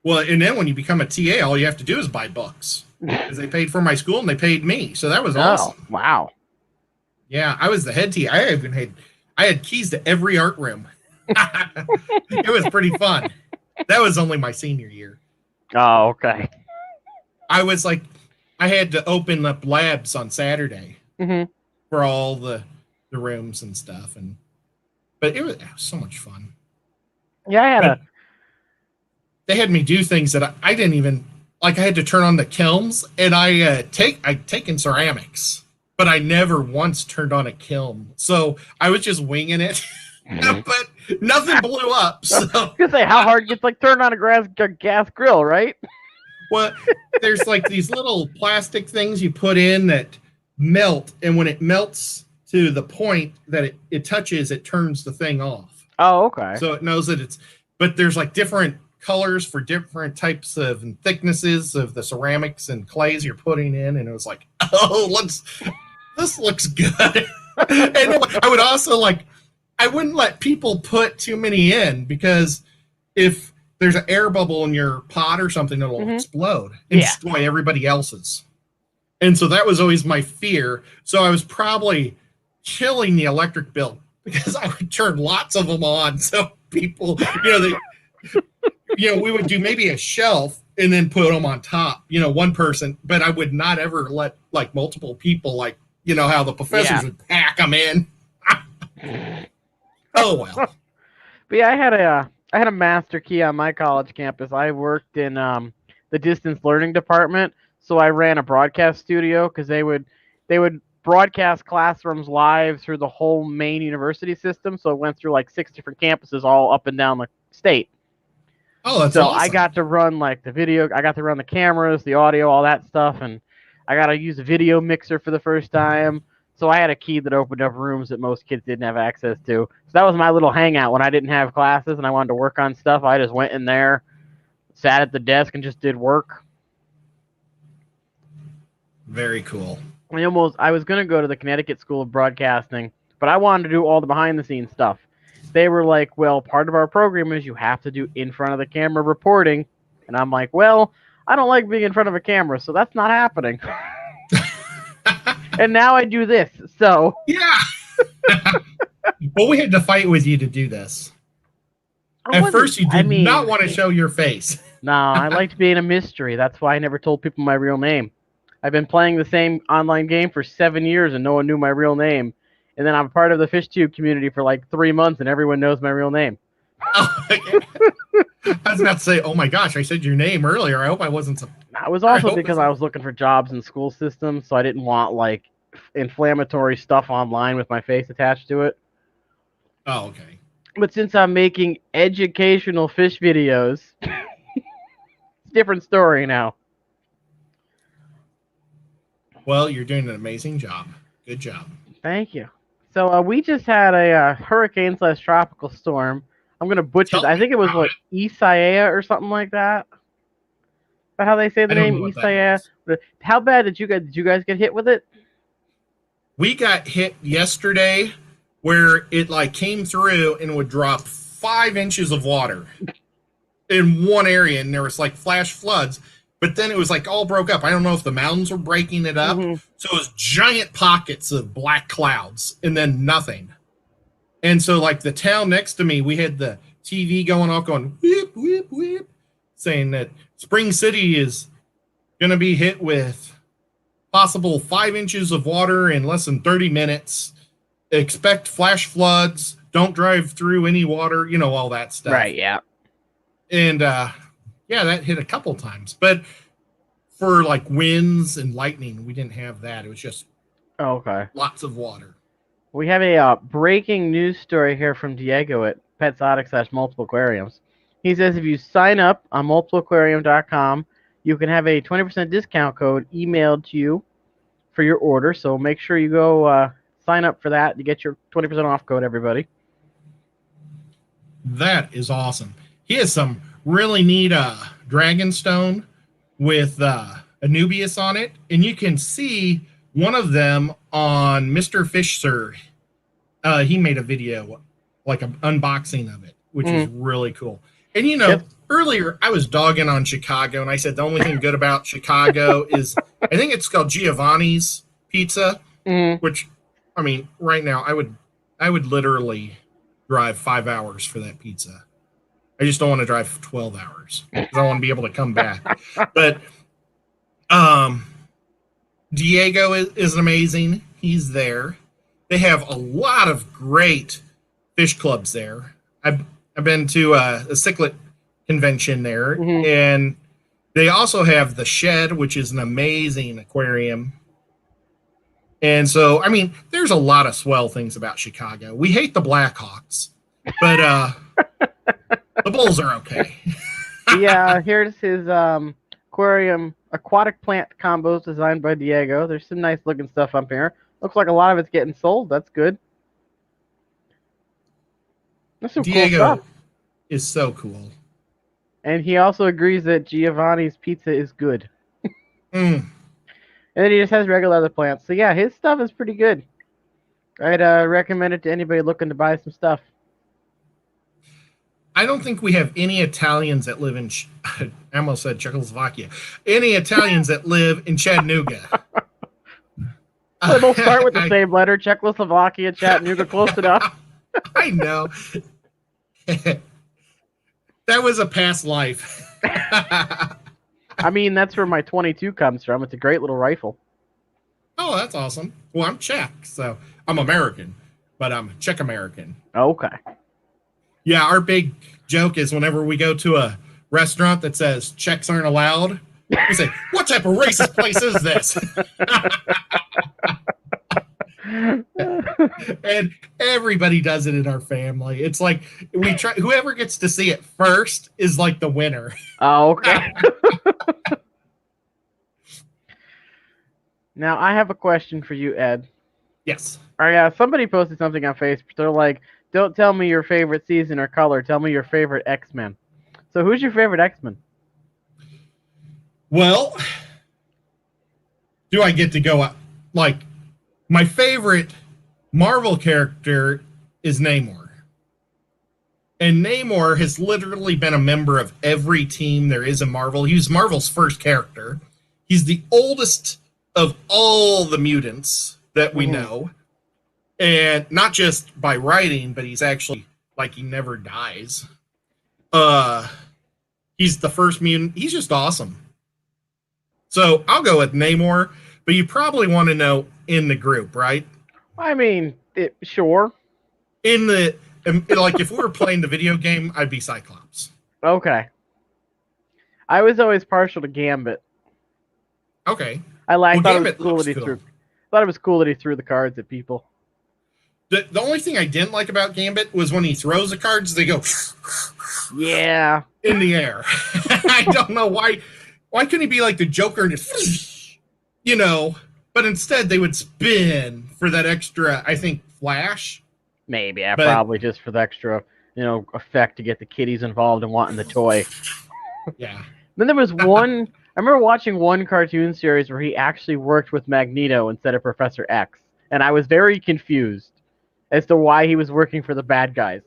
Well, and then when you become a TA, all you have to do is buy books. Because they paid for my school and they paid me. So that was awesome. Wow. Yeah, I was the head TA. I had keys to every art room. It was pretty fun. That was only my senior year. Oh, okay. I had to open up labs on Saturday for all the rooms and stuff, but it was so much fun. Yeah, they had me do things that I didn't even like. I had to turn on the kilns, and I'd taken ceramics, but I never once turned on a kiln. So I was just winging it, but nothing blew up. So I was gonna say, how hard gets like turned on a gas grill, right? Well, there's like these little plastic things you put in that melt, and when it melts to the point that it touches, it turns the thing off. Oh, okay. So it knows that but there's like different colors for different types of and thicknesses of the ceramics and clays you're putting in, and it was like, this looks good. And I would also I wouldn't let people put too many in, because if there's an air bubble in your pot or something, it'll explode and destroy everybody else's. And so that was always my fear. So I was probably killing the electric bill, because I would turn lots of them on. So people, we would do maybe a shelf and then put them on top, one person, but I would not ever let multiple people, how the professors would pack them in. Oh, well. But yeah, I had a master key on my college campus. I worked in the distance learning department, so I ran a broadcast studio, because they would broadcast classrooms live through the whole main university system. So it went through 6 different campuses all up and down the state. Oh, that's so awesome. I got to run the video. I got to run the cameras, the audio, all that stuff, and I got to use a video mixer for the first time. So I had a key that opened up rooms that most kids didn't have access to. So that was my little hangout when I didn't have classes and I wanted to work on stuff. I just went in there, sat at the desk, and just did work. Very cool. I was going to go to the Connecticut School of Broadcasting, but I wanted to do all the behind-the-scenes stuff. They were like, well, part of our program is you have to do in front of the camera reporting. And I'm like, well, I don't like being in front of a camera, so that's not happening. And now I do this, so. Yeah. Well, we had to fight with you to do this. At first, you did not want to show your face. No, I liked being a mystery. That's why I never told people my real name. I've been playing the same online game for 7 years, and no one knew my real name. And then I'm part of the fish tube community for like 3 months, and everyone knows my real name. Oh, I was about to say, oh my gosh, I said your name earlier. I hope I wasn't. It was also because I was looking for jobs in school systems, so I didn't want like inflammatory stuff online with my face attached to it. Oh, okay. But since I'm making educational fish videos, it's a different story now. Well, you're doing an amazing job. Good job. Thank you. So we just had a hurricane/tropical storm. I'm gonna butcher. I think it was what Isaiah or something like that. Is that how they say the name, Isaiah? How bad did you guys get hit with it? We got hit yesterday, where it like came through and would drop 5 inches of water in one area, and there was like flash floods. But then it was like all broke up. I don't know if the mountains were breaking it up. Mm-hmm. So it was giant pockets of black clouds and then nothing. And so like the town next to me, we had the TV going off going whip, whip, whip, saying that Spring City is going to be hit with possible 5 inches of water in less than 30 minutes. Expect flash floods. Don't drive through any water. You know, all that stuff. Right, yeah. And, yeah, that hit a couple times. But for like winds and lightning, we didn't have that. It was just lots of water. We have a breaking news story here from Diego at Petsotic/Multiple Aquariums. He says if you sign up on multipleaquarium.com, you can have a 20% discount code emailed to you for your order. So make sure you go sign up for that to get your 20% off code, everybody. That is awesome. He has some really neat Dragonstone with Anubias on it, and you can see one of them on Mr. Fish Sir. He made a video, like an unboxing of it, which is really cool. And you know, earlier I was dogging on Chicago, and I said the only thing good about Chicago is I think it's called Giovanni's Pizza, which I mean, right now I would literally drive 5 hours for that pizza. I just don't want to drive 12 hours because I want to be able to come back. But Diego is amazing. He's there. They have a lot of great fish clubs there. I've been to a cichlid convention there, and they also have the Shed, which is an amazing aquarium. And so, I mean, there's a lot of swell things about Chicago. We hate the Blackhawks, but the Bulls are okay. Yeah, here's his aquarium aquatic plant combos designed by Diego. There's some nice looking stuff up here. Looks like a lot of it's getting sold. That's good. That's some Diego cool stuff. Is so cool. And he also agrees that Giovanni's pizza is good. And then he just has regular other plants. So yeah, his stuff is pretty good. I'd recommend it to anybody looking to buy some stuff. I don't think we have any Italians that live in, I almost said Czechoslovakia, any Italians that live in Chattanooga. They both start with the same letter, Czechoslovakia, Chattanooga, close enough. I know. That was a past life. I mean, that's where my 22 comes from. It's a great little rifle. Oh, that's awesome. Well, I'm Czech, so I'm American, but I'm Czech-American. Okay. Yeah, our big joke is whenever we go to a restaurant that says Czechs aren't allowed, we say, what type of racist place is this? And everybody does it in our family. It's like we try. Whoever gets to see it first is like the winner. Oh, okay. Now I have a question for you, Ed. Yes. All right. Somebody posted something on Facebook. They're like, "Don't tell me your favorite season or color. Tell me your favorite X-Men." So, who's your favorite X-Men? Well, do I get to go up? Like, my favorite Marvel character is Namor. And Namor has literally been a member of every team there is in Marvel. He was Marvel's first character. He's the oldest of all the mutants that we know. And not just by writing, but he's actually, like, he never dies. He's the first mutant. He's just awesome. So I'll go with Namor, but you probably want to know in the group, right? I mean, Sure. In the like, if we were playing the video game, I'd be Cyclops. Okay. I was always partial to Gambit. Okay. I Well, thought it was Gambit cool looks that he cool. threw the cards at people. The only thing I didn't like about Gambit was when he throws the cards, they go Yeah. in the air. I don't know why. Why couldn't he be like the Joker and just, But instead they would spin for that extra, I think, flash. Maybe. Yeah, But probably just for the extra, effect to get the kiddies involved in wanting the toy. yeah. Then there was one. I remember watching one cartoon series where he actually worked with Magneto instead of Professor X, and I was very confused as to why he was working for the bad guys.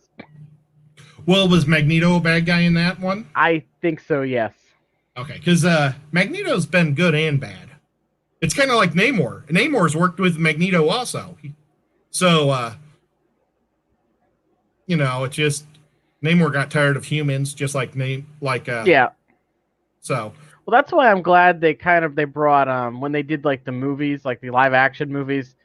Well, was Magneto a bad guy in that one? I think so. Yes. Okay, because Magneto's been good and bad. It's kind of like Namor. Namor's worked with Magneto also. So, it just Namor got tired of humans, just like Yeah. So, well, that's why I'm glad they brought when they did like the movies, like the live action movies,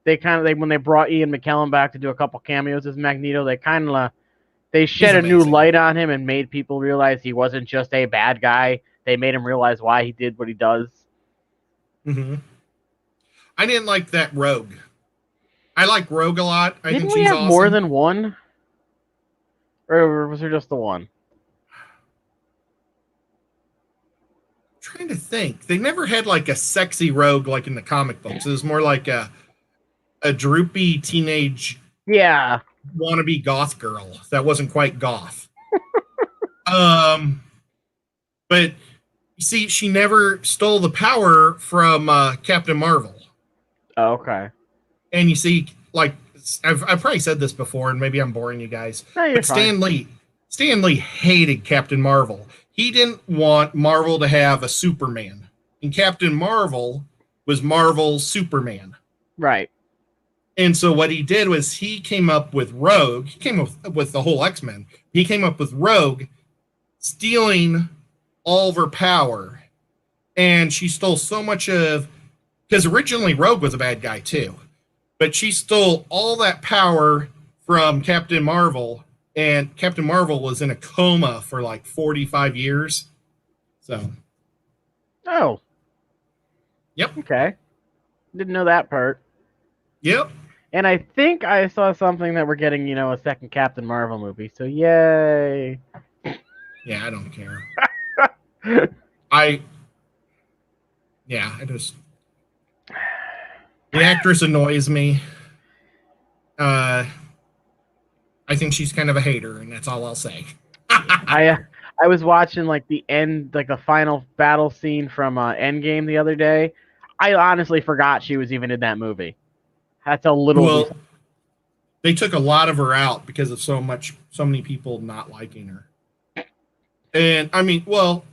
when they brought Ian McKellen back to do a couple cameos as Magneto, they shed a new light on him and made people realize he wasn't just a bad guy. They made him realize why he did what he does. Mm-hmm. I didn't like that Rogue. I like Rogue a lot. I Didn't think we she's have awesome. more than one? Or was there just the one? I'm trying to think. They never had like a sexy Rogue like in the comic books. It was more like a droopy teenage wannabe goth girl that wasn't quite goth. But you see, she never stole the power from Captain Marvel. Oh, okay. And you see, like, I've probably said this before, and maybe I'm boring you guys. No, but Stan Lee hated Captain Marvel. He didn't want Marvel to have a Superman. And Captain Marvel was Marvel's Superman. Right. And so what he did was he came up with Rogue. He came up with the whole X-Men. He came up with Rogue stealing all of her power. And she stole so much of... Because originally Rogue was a bad guy too. But she stole all that power from Captain Marvel. And Captain Marvel was in a coma for like 45 years. So. Oh. Yep. Okay. Didn't know that part. Yep. And I think I saw something that we're getting, a second Captain Marvel movie. So yay. Yeah, I don't care. I just... The actress annoys me. I think she's kind of a hater, and that's all I'll say. I was watching like the end, like the final battle scene from Endgame the other day. I honestly forgot she was even in that movie. That's a little. Well, they took a lot of her out because of so many people not liking her. And I mean, well,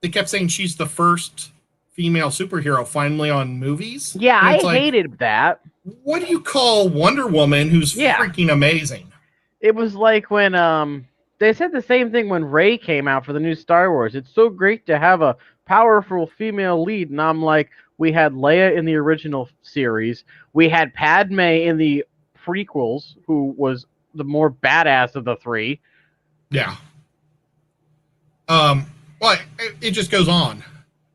they kept saying she's the first female superhero finally on movies. Yeah, I hated that. What do you call Wonder Woman, who's freaking amazing? It was like when they said the same thing when Rey came out for the new Star Wars. It's so great to have a powerful female lead, and I'm like, we had Leia in the original series, we had Padme in the prequels, who was the more badass of the three. Yeah. Well, it just goes on.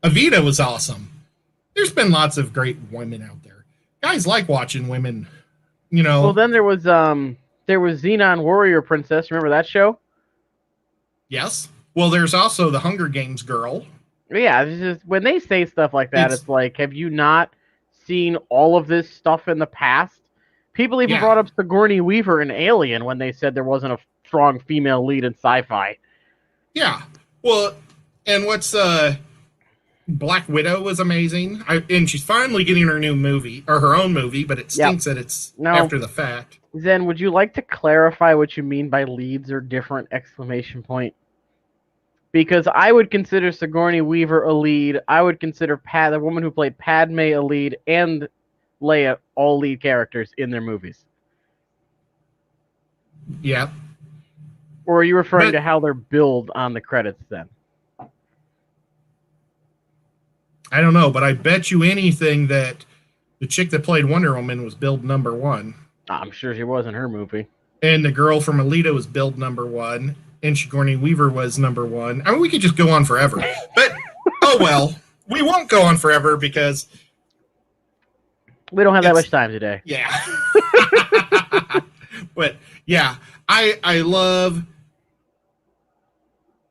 Evita was awesome. There's been lots of great women out there. Guys like watching women, Well, then there was Xenon Warrior Princess. Remember that show? Yes. Well, there's also the Hunger Games girl. Yeah, it's just, when they say stuff like that, it's like, have you not seen all of this stuff in the past? People even brought up Sigourney Weaver in Alien when they said there wasn't a strong female lead in sci-fi. Yeah. Well, and what's Black Widow was amazing. And she's finally getting her new movie, or her own movie, but it stinks that it's after the fact. Zen, would you like to clarify what you mean by leads or different exclamation point? Because I would consider Sigourney Weaver a lead. I would consider the woman who played Padme a lead, and Leia all lead characters in their movies. Yeah. Or are you referring to how they're billed on the credits then? I don't know, but I bet you anything that the chick that played Wonder Woman was billed number one. I'm sure she was in her movie. And the girl from Alita was billed #1, and Sigourney Weaver was #1. I mean, we could just go on forever, but oh well, we won't go on forever because We don't have that much time today. Yeah. But yeah, I love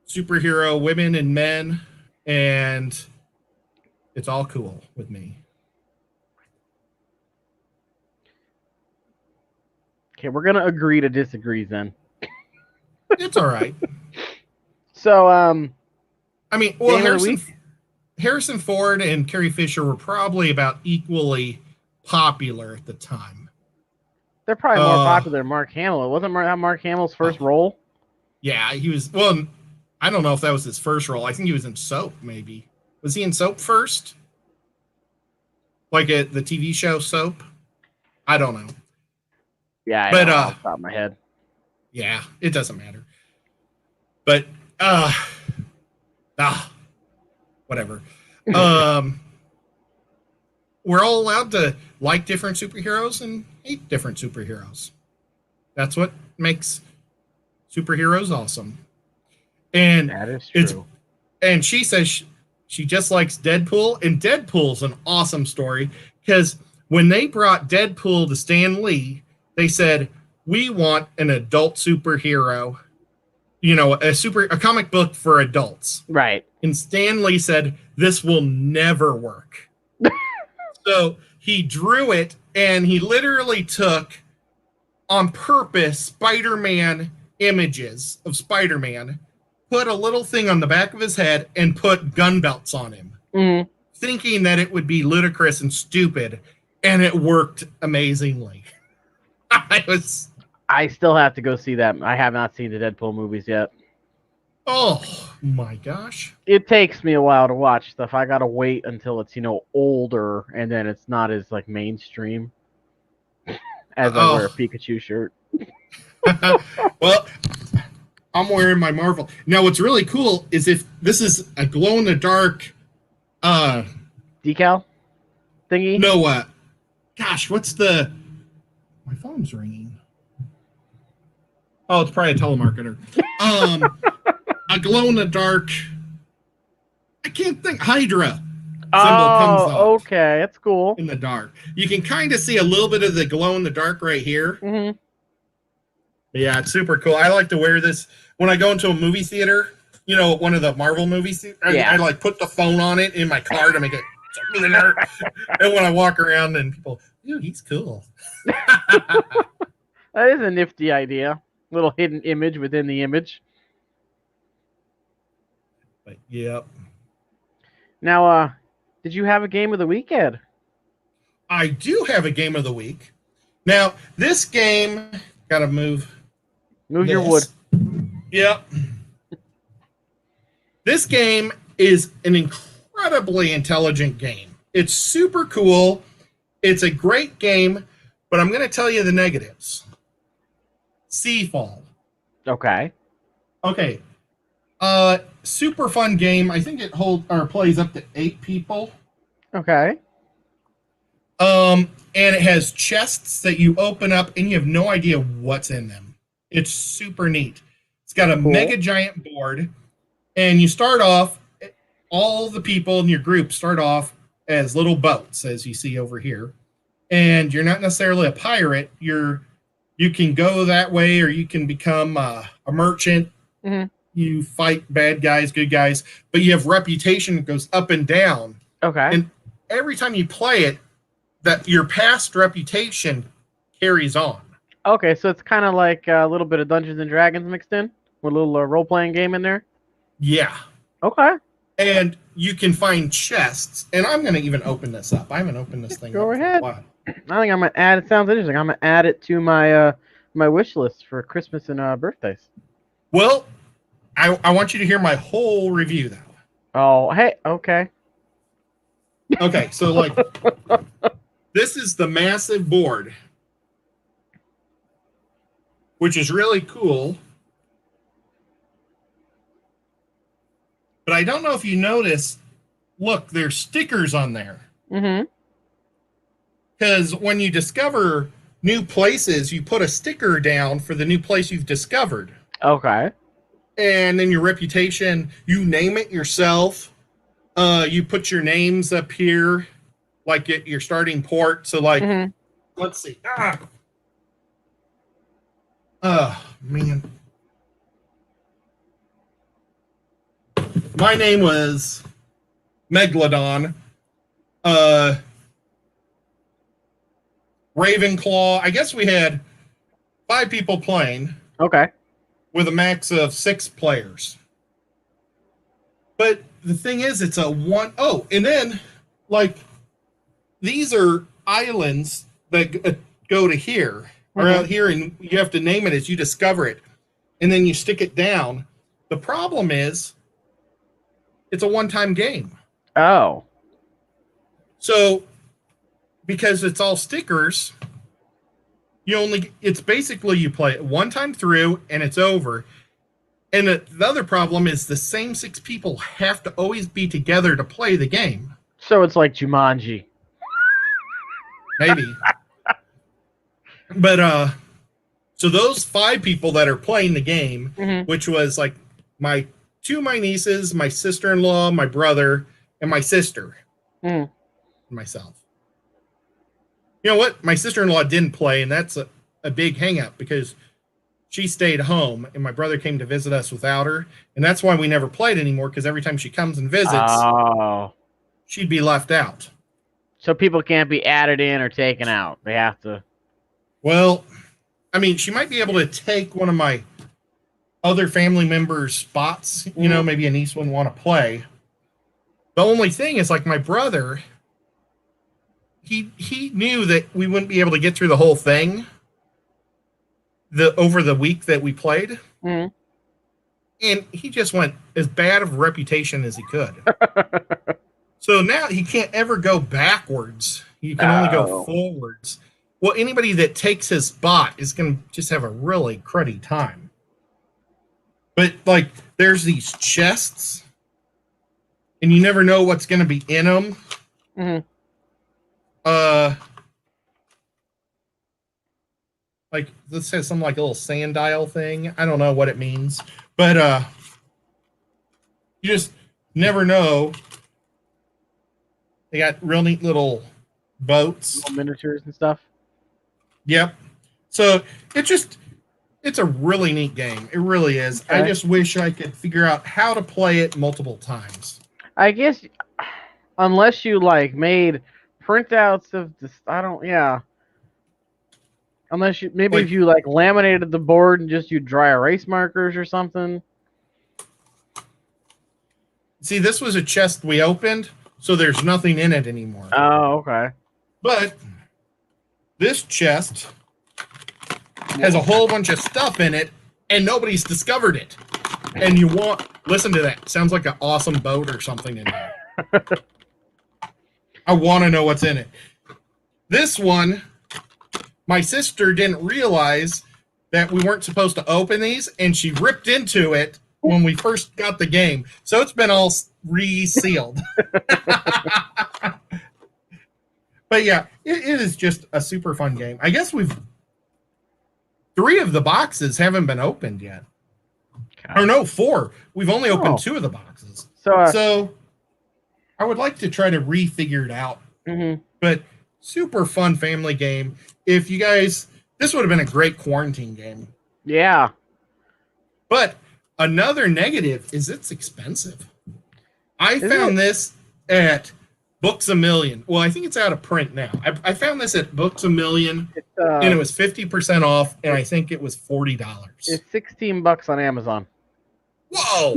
superhero women and men, and it's all cool with me. Okay, we're gonna agree to disagree then. It's all right. So, I mean, well, game of the week? Harrison Ford and Carrie Fisher were probably about equally popular at the time. They're probably more popular than Mark Hamill. It wasn't Mark Hamill's first role. Yeah, he was. Well, I don't know if that was his first role. I think he was in Soap. Maybe was he in Soap first? Like the TV show Soap? I don't know. Yeah, I know off the top of my head. Yeah, it doesn't matter. But whatever. We're all allowed to like different superheroes and hate different superheroes. That's what makes superheroes awesome. And that is true. And she says she just likes Deadpool, and Deadpool's an awesome story because when they brought Deadpool to Stan Lee, they said, we want an adult superhero, you know, a comic book for adults. Right. And Stan Lee said, this will never work. So he drew it, and he literally took, on purpose, Spider-Man images of Spider-Man, put a little thing on the back of his head, and put gun belts on him, thinking that it would be ludicrous and stupid, and it worked amazingly. I still have to go see that. I have not seen the Deadpool movies yet. Oh my gosh. It takes me a while to watch stuff. I gotta wait until it's, older, and then it's not as like mainstream as I wear a Pikachu shirt. Well, I'm wearing my Marvel. Now what's really cool is if this is a glow in the dark decal thingy? No, gosh, what's the my phone's ringing. Oh, it's probably a telemarketer. A glow in the dark. I can't think. Hydra symbol comes up. Okay, that's cool. In the dark, you can kind of see a little bit of the glow in the dark right here. Mm-hmm. Yeah, it's super cool. I like to wear this when I go into a movie theater. You know, one of the Marvel movies. I like put the phone on it in my car to make it. And when I walk around, and people, dude, he's cool. That is a nifty idea. Little hidden image within the image. But, yep. Now, did you have a game of the week, Ed? I do have a game of the week. Now, this game, gotta move. Move your wood. Yep. This game is an incredibly intelligent game. It's super cool. It's a great game, but I'm going to tell you the negatives. Seafall. Okay. Okay. Super fun game. I think it plays up to 8 people. Okay. And it has chests that you open up, and you have no idea what's in them. It's super neat. It's got a mega giant board, and you start off. All the people in your group start off as little boats, as you see over here, and you're not necessarily a pirate. You can go that way, or you can become a merchant. Mm-hmm. You fight bad guys, good guys, but you have reputation that goes up and down. Okay. And every time you play it, that your past reputation carries on. Okay, so it's kind of like a little bit of Dungeons and Dragons mixed in with a little role-playing game in there. Yeah. Okay. And you can find chests, and I'm going to even open this up. I haven't opened this thing up. Go ahead. For a while. I think I'm gonna add. It sounds interesting. I'm gonna add it to my my wish list for Christmas and birthdays. Well, I want you to hear my whole review though. Oh, hey, okay. Okay, so like this is the massive board, which is really cool. But I don't know if you notice. Look, there's stickers on there. Mm-hmm. Because when you discover new places, you put a sticker down for the new place you've discovered. Okay. And then your reputation, you name it yourself. You put your names up here, like at your starting port. So, like, Hmm. let's see. Oh, man. My name was Megalodon. Ravenclaw. I guess we had 5 people playing. Okay. With a max of 6 players. But the thing is, it's a one. Oh, and then, like, these are islands that go to here, or out here, and you have to name it as you discover it. And then you stick it down. The problem is, it's a one-time game. Oh. So, because it's all stickers, it's basically you play it one time through and it's over. And the other problem is the same 6 people have to always be together to play the game. So it's like Jumanji. Maybe. But so those 5 people that are playing the game, which was like my 2 of my nieces, my sister-in-law, my brother, and my sister, and myself. You know what? My sister-in-law didn't play, and that's a big hang-up because she stayed home, and my brother came to visit us without her, and that's why we never played anymore, because every time she comes and visits, she'd be left out. So people can't be added in or taken out. They have to... Well, I mean, she might be able to take one of my other family members' spots. You know, maybe a niece wouldn't want to play. The only thing is, like, my brother... He knew that we wouldn't be able to get through the whole thing over the week that we played. And he just went as bad of a reputation as he could. So now he can't ever go backwards. He can only go forwards. Well, anybody that takes his spot is going to just have a really cruddy time. But, like, there's these chests, and you never know what's going to be in them. Like, this has some, like, a little sand dial thing. I don't know what it means. But, you just never know. They got real neat little boats. Little miniatures and stuff. Yep. So, it's a really neat game. It really is. Okay. I just wish I could figure out how to play it multiple times. I guess, unless you, like, made printouts of this, unless you, maybe if you, like, laminated the board and just used dry erase markers or something. See, this was a chest we opened, so there's nothing in it anymore. Oh, okay. But this chest has a whole bunch of stuff in it, and nobody's discovered it. And listen to that. Sounds like an awesome boat or something in there. I want to know what's in it. This one, my sister didn't realize that we weren't supposed to open these, and she ripped into it when we first got the game. So it's been all resealed. But yeah, it is just a super fun game. I guess 3 of the boxes haven't been opened yet. Okay. Or no, 4. We've only opened 2 of the boxes. So I would like to try to refigure it out. But super fun family game. If you guys, this would have been a great quarantine game. Yeah. But another negative is it's expensive. I found this at Books A Million. Well, I think it's out of print now. I found this at Books A Million, and it was 50% off, and I think it was $40. It's $16 on Amazon. Whoa!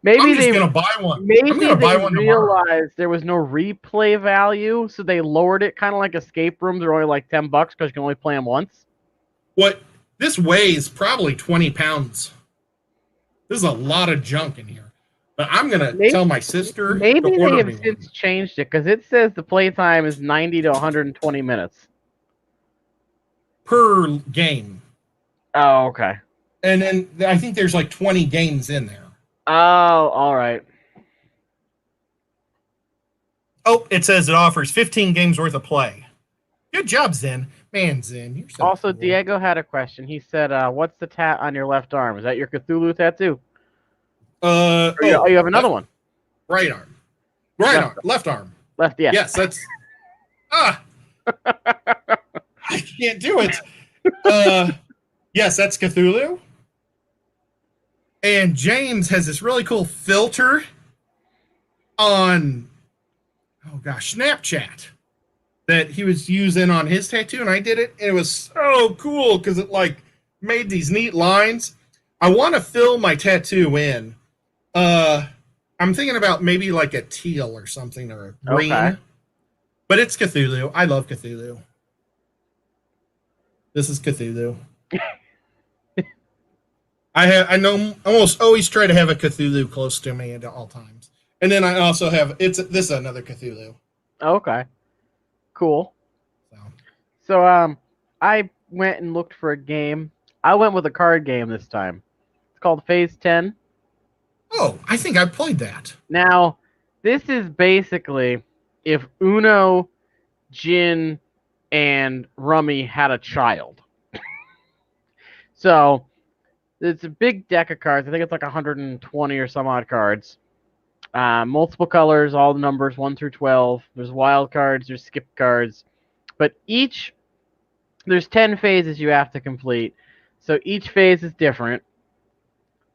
Maybe I'm just gonna buy one. Maybe I'm gonna buy one tomorrow. Realized there was no replay value, so they lowered it, kind of like escape rooms are only like $10 because you can only play them once. What? This weighs probably 20 pounds. This is a lot of junk in here. But I'm gonna tell my sister. Maybe they have since changed it because it says the playtime is 90 to 120 minutes per game. Oh, okay. And then I think there's like 20 games in there. Oh, all right. Oh, it says it offers 15 games worth of play. Good job, Zen. Man, Zen, you're so Also, cool. Diego had a question. He said, "What's the tat on your left arm? Is that your Cthulhu tattoo? Or you have another one? Right arm. Right Left, arm. Left arm. left. Yeah. Yes, that's I can't do it. Yes, that's Cthulhu. And James has this really cool filter on Snapchat that he was using on his tattoo, and I did it, and it was so cool because it like made these neat lines. I want to fill my tattoo in. I'm thinking about maybe like a teal or something or a green. Okay. But it's Cthulhu. I love Cthulhu. This is Cthulhu. I know almost always try to have a Cthulhu close to me at all times. And then I also have this is another Cthulhu. Okay. Cool. So I went and looked for a game. I went with a card game this time. It's called Phase 10. Oh, I think I played that. Now, this is basically if Uno, Gin, and Rummy had a child. So it's a big deck of cards. I think it's like 120 or some odd cards. Multiple colors, all the numbers 1 through 12. There's wild cards, there's skip cards. But there's 10 phases you have to complete. So each phase is different.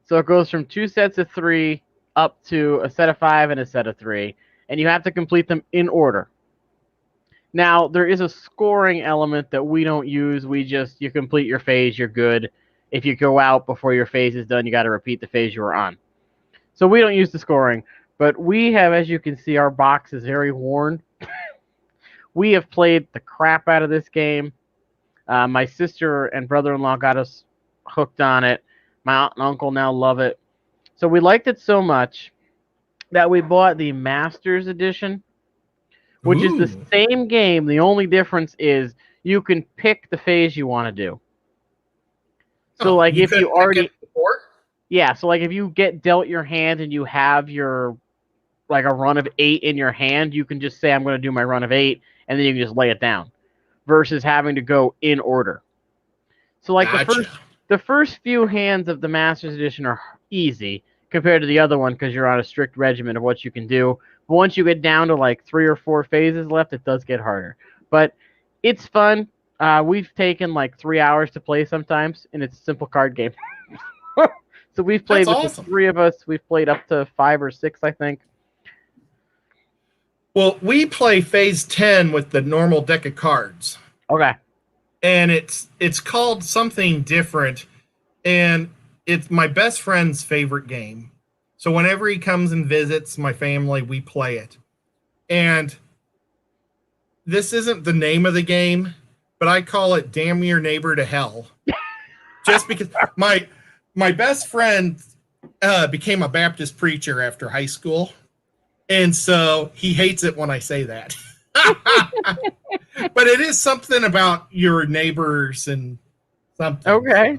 So it goes from 2 sets of 3 up to a set of 5 and a set of 3. And you have to complete them in order. Now, there is a scoring element that we don't use. You complete your phase, you're good. If you go out before your phase is done, you got to repeat the phase you were on. So we don't use the scoring. But we have, as you can see, our box is very worn. We have played the crap out of this game. My sister and brother-in-law got us hooked on it. My aunt and uncle now love it. So we liked it so much that we bought the Masters Edition, which is the same game. The only difference is you can pick the phase you want to do. So, like, if you already... Yeah, so, like, if you get dealt your hand and you have your, like, a run of 8 in your hand, you can just say, I'm going to do my run of 8, and then you can just lay it down, versus having to go in order. So, like, the first few hands of the Masters Edition are easy compared to the other one because you're on a strict regimen of what you can do. But once you get down to, like, 3 or 4 phases left, it does get harder. But it's fun. We've taken, like, 3 hours to play sometimes, and it's a simple card game. So we've played with the 3 of us. We've played up to 5 or 6, I think. Well, we play Phase 10 with the normal deck of cards. Okay. And it's called something different, and it's my best friend's favorite game. So whenever he comes and visits my family, we play it. And this isn't the name of the game, but I call it Damn Your Neighbor to Hell. Just because my best friend became a Baptist preacher after high school, and so he hates it when I say that. But it is something about your neighbors and something. Okay.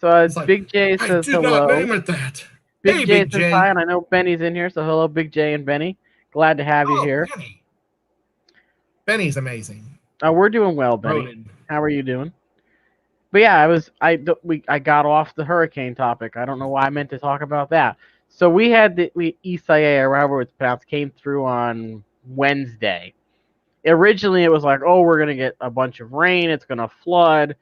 So it's Big J says hello. I did not name it that. Big J says hi, and I know Benny's in here, so hello, Big J and Benny. Glad to have you here. Benny's amazing. We're doing well, Benny. Ronan. How are you doing? But yeah, I got off the hurricane topic. I don't know why I meant to talk about that. So we had Isaiah, or however it's pronounced, came through on Wednesday. Originally, it was like, oh, we're going to get a bunch of rain. It's going to flood.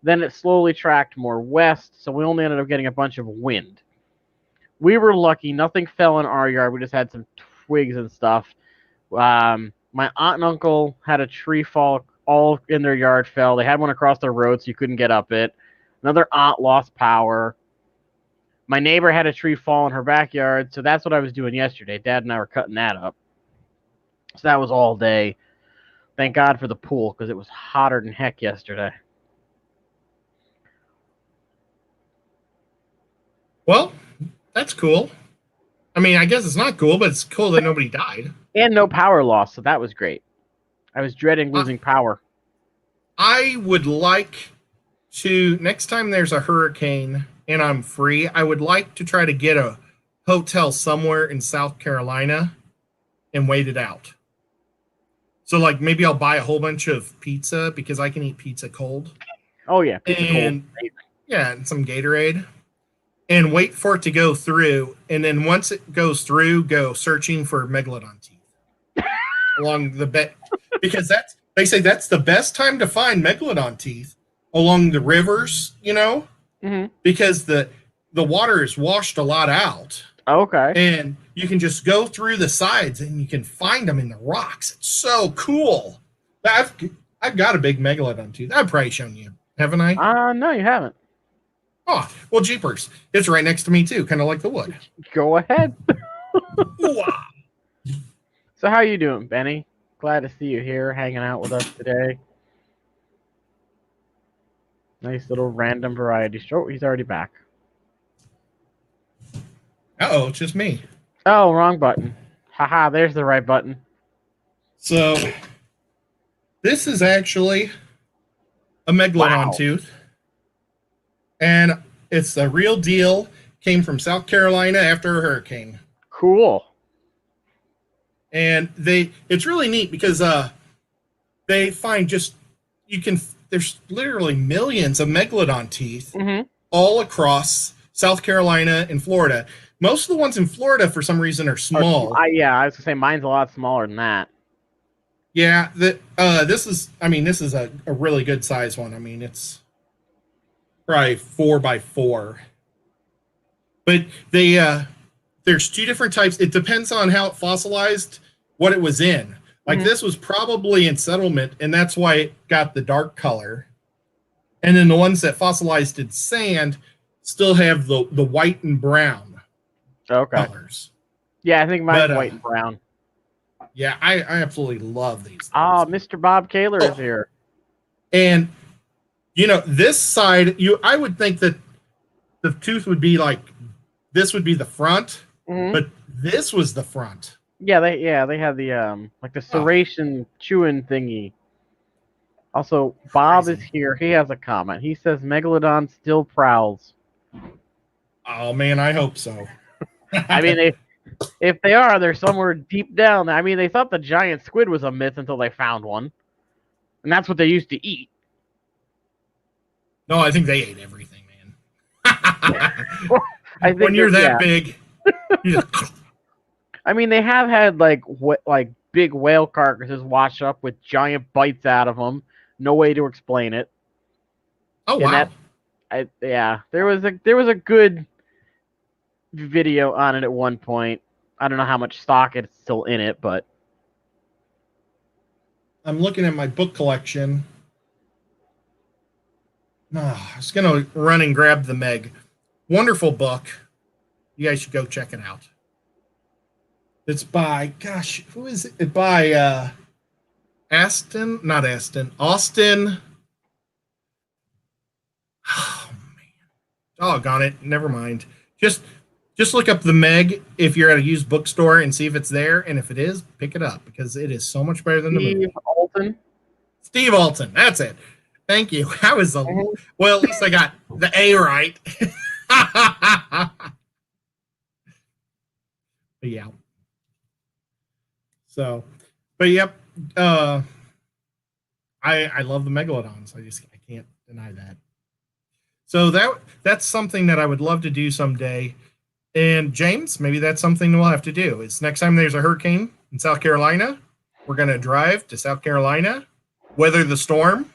Then it slowly tracked more west, so we only ended up getting a bunch of wind. We were lucky. Nothing fell in our yard. We just had some twigs and stuff. My aunt and uncle had a tree fall. All in their yard fell. They had one across their road, so you couldn't get up it. Another aunt lost power. My neighbor had a tree fall in her backyard, so that's what I was doing yesterday. Dad and I were cutting that up. So that was all day. Thank God for the pool, because it was hotter than heck yesterday. Well, that's cool. I mean, I guess it's not cool, but it's cool that nobody died. And no power loss, so that was great. I was dreading losing power. I would like to, next time there's a hurricane and I'm free, I would like to try to get a hotel somewhere in South Carolina and wait it out. So like maybe I'll buy a whole bunch of pizza because I can eat pizza cold. Oh yeah, pizza cold. And yeah, and some Gatorade. And wait for it to go through. And then once it goes through, go searching for megalodon teeth along the bed. Because they say that's the best time to find megalodon teeth along the rivers, Mm-hmm. because the water is washed a lot out. Okay. And you can just go through the sides and you can find them in the rocks. It's so cool. I've got a big megalodon tooth. I've probably shown you, haven't I? No, you haven't. Oh, well, jeepers. It's right next to me, too, kind of like the wood. Go ahead. So how you doing, Benny? Glad to see you here, hanging out with us today. Nice little random variety show. He's already back. Uh-oh, it's just me. Oh, wrong button. Haha, there's the right button. So, this is actually a megalodon tooth. And it's the real deal. Came from South Carolina after a hurricane. Cool. And it's really neat because they find there's literally millions of megalodon teeth all across South Carolina and Florida. Most of the ones in Florida, for some reason, are small. I was gonna say mine's a lot smaller than that. Yeah, this is a really good size one. I mean, it's probably 4x4. But there's two different types. It depends on how it fossilized, what it was in. Like this was probably in settlement, and that's why it got the dark color. And then the ones that fossilized in sand still have the white and brown colors. Yeah, I think mine's white and brown. Yeah, I absolutely love these things. Oh, Mr. Bob Kaler is here. And this side, I would think that the tooth would be like this would be the front, but this was the front. Yeah, they had the like the serration chewing thingy. Also, Bob is here. He has a comment. He says Megalodon still prowls. Oh man, I hope so. I mean, if they are, they're somewhere deep down. I mean, they thought the giant squid was a myth until they found one, and that's what they used to eat. No, I think they ate everything, man. I think when you're that big, I mean, they have had like big whale carcasses wash up with giant bites out of them. No way to explain it. Oh wow! There was a good video on it at one point. I don't know how much stock it's still in it, but I'm looking at my book collection. No, I was gonna run and grab the Meg. Wonderful book. You guys should go check it out. It's by, who is it? By Austin. Oh man, doggone it. Never mind. Just look up the Meg if you're at a used bookstore and see if it's there, and if it is, pick it up because it is so much better than the movie. Steve Alton. That's it. Thank you. Well, at least I got the A right. But yeah. So, but yep. I love the megalodons. I can't deny that. So that's something that I would love to do someday. And James, maybe that's something we'll have to do. It's next time there's a hurricane in South Carolina, we're gonna drive to South Carolina, weather the storm,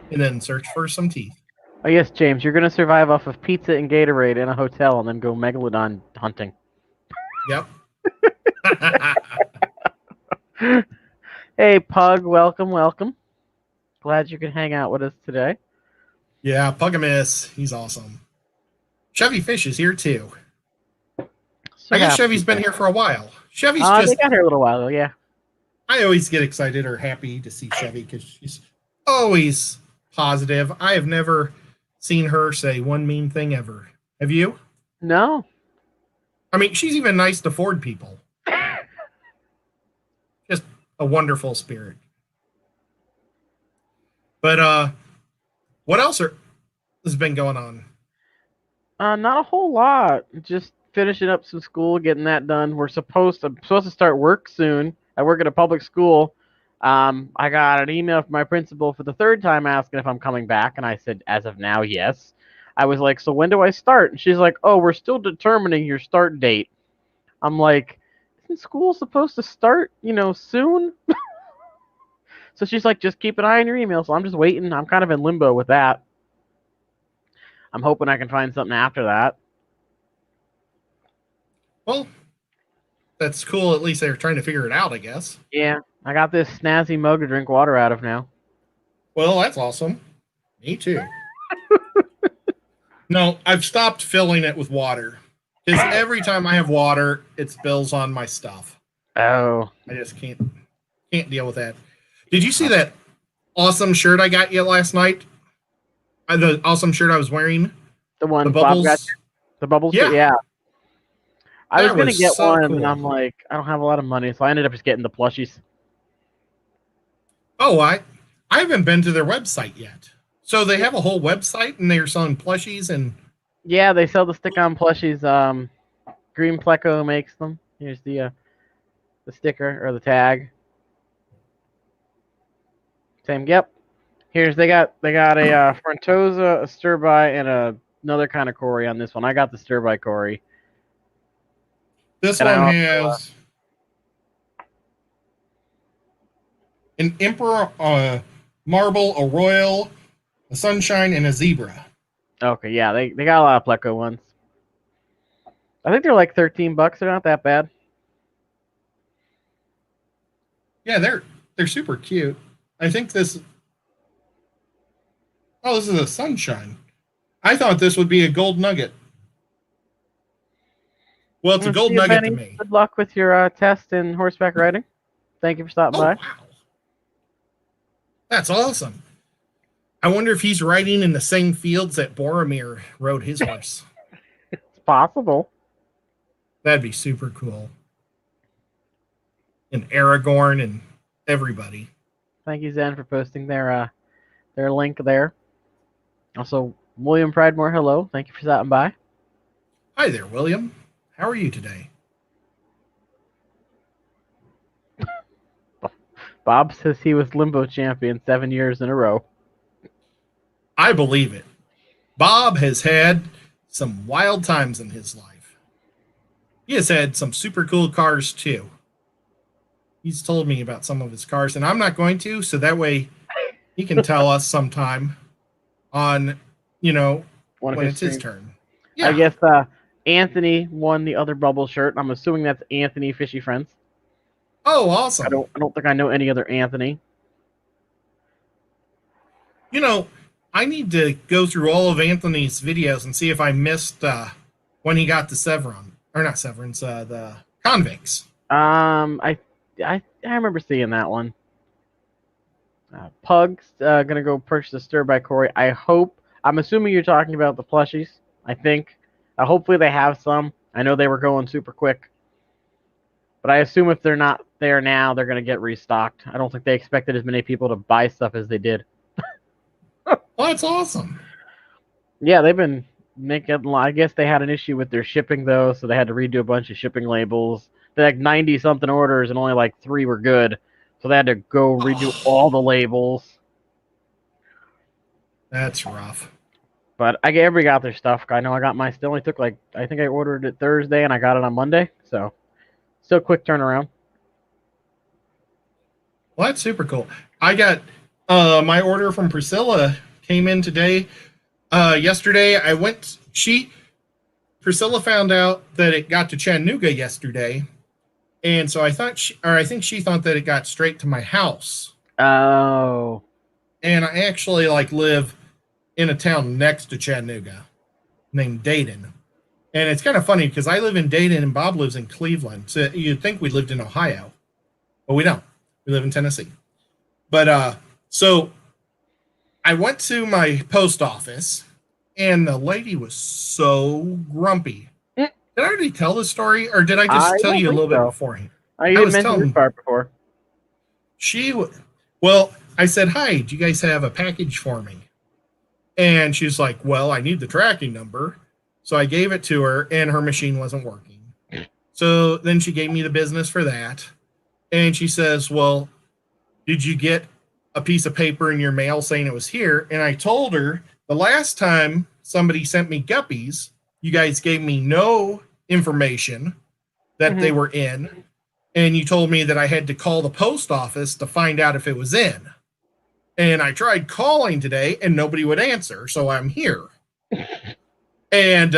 and then search for some teeth. Oh yes, James, you're gonna survive off of pizza and Gatorade in a hotel, and then go megalodon hunting. Yep. Hey, Pug, welcome. Glad you could hang out with us today. Yeah, Pugamus, he's awesome. Chevy Fish is here too. I guess Chevy's been here for a while. Chevy's they got here a little while ago, yeah. I always get excited or happy to see Chevy because she's always positive. I have never seen her say one mean thing ever. Have you? No. I mean, she's even nice to Ford people. Just a wonderful spirit. But what else has been going on? Not a whole lot. Just finishing up some school, getting that done. I'm supposed to start work soon. I work at a public school. I got an email from my principal for the third time asking if I'm coming back, and I said, as of now, yes. I was like, so when do I start? And she's like, oh, we're still determining your start date. I'm like, isn't school supposed to start, soon? So she's like, just keep an eye on your email. So I'm just waiting. I'm kind of in limbo with that. I'm hoping I can find something after that. Well, that's cool. At least they're trying to figure it out, I guess. Yeah, I got this snazzy mug to drink water out of now. Well, that's awesome. Me too. No, I've stopped filling it with water because every time I have water, it spills on my stuff. Oh, I just can't deal with that. Did you see that awesome shirt I got you last night? The awesome shirt I was wearing. the one The Bob got bubbles. you? The bubbles? Yeah, Yeah. I was that going to was get so one, cool. and I'm like, I don't have a lot of money, so I ended up just getting the plushies. Oh, I haven't been to their website yet. So they have a whole website and they're selling plushies and Yeah, they sell the stick-on plushies. Green Pleco makes them. Here's the sticker or the tag. Same. Yep. Here's they got a Frontosa, a Stir-By, and another kind of Cory on this one. I got the Stir-By Cory. this And I one also, has an emperor, marble, a royal, a sunshine, and a zebra. okay, yeah, they got a lot of Pleco ones. I think they're like $13. They're not that bad. Yeah, they're super cute. I think this. Oh, this is a sunshine. I thought this would be a gold nugget. Well, it's a gold See you, nugget to Benny. me. Good luck with your test in horseback riding. Thank you for stopping Oh by. wow, that's awesome. I wonder if he's riding in the same fields that Boromir rode his horse. It's possible. That'd be super cool. And Aragorn and everybody. Thank you, Zen, for posting their link there. Also, William Pridemore, hello. Thank you for stopping by. Hi there, William. How are you today? Bob says he was Limbo champion 7 years in a row. I believe it. Bob has had some wild times in his life. He has had some super cool cars too. He's told me about some of his cars, and I'm not going to, so that way he can tell us sometime on, when it's his turn. Yeah. I guess Anthony won the other bubble shirt. I'm assuming that's Anthony Fishy Friends. Oh, awesome. I don't think I know any other Anthony. I need to go through all of Anthony's videos and see if I missed when he got the Severon. Or not Severons, the convicts. I remember seeing that one. Pug's gonna go purchase a Stir-By Cory. I'm assuming you're talking about the plushies. I think. Hopefully they have some. I know they were going super quick. But I assume if they're not there now, they're gonna get restocked. I don't think they expected as many people to buy stuff as they did. Well, that's awesome. Yeah, they've been making. I guess they had an issue with their shipping though, so they had to redo a bunch of shipping labels. They had like 90 something orders, and only like 3 were good, so they had to go redo all the labels. That's rough. But everybody got their stuff. I know I got mine. Still only took I think I ordered it Thursday and I got it on Monday, so still quick turnaround. Well, that's super cool. I got my order from Priscilla came in today. Yesterday, Priscilla found out that it got to Chattanooga yesterday, and so I think she thought that it got straight to my house. Oh. And I actually live in a town next to Chattanooga named Dayton. And it's kind of funny because I live in Dayton and Bob lives in Cleveland. So you'd think we lived in Ohio, but we don't. We live in Tennessee. But so I went to my post office and the lady was so grumpy. Did I already tell this story or did I just tell you a little bit beforehand? You mentioned this part before. I said, hi, do you guys have a package for me? And she's like, well, I need the tracking number. So I gave it to her and her machine wasn't working. So then she gave me the business for that. And she says, well, did you get a piece of paper in your mail saying it was here? And I told her the last time somebody sent me guppies, you guys gave me no information that they were in. And you told me that I had to call the post office to find out if it was in. And I tried calling today and nobody would answer. So I'm here. And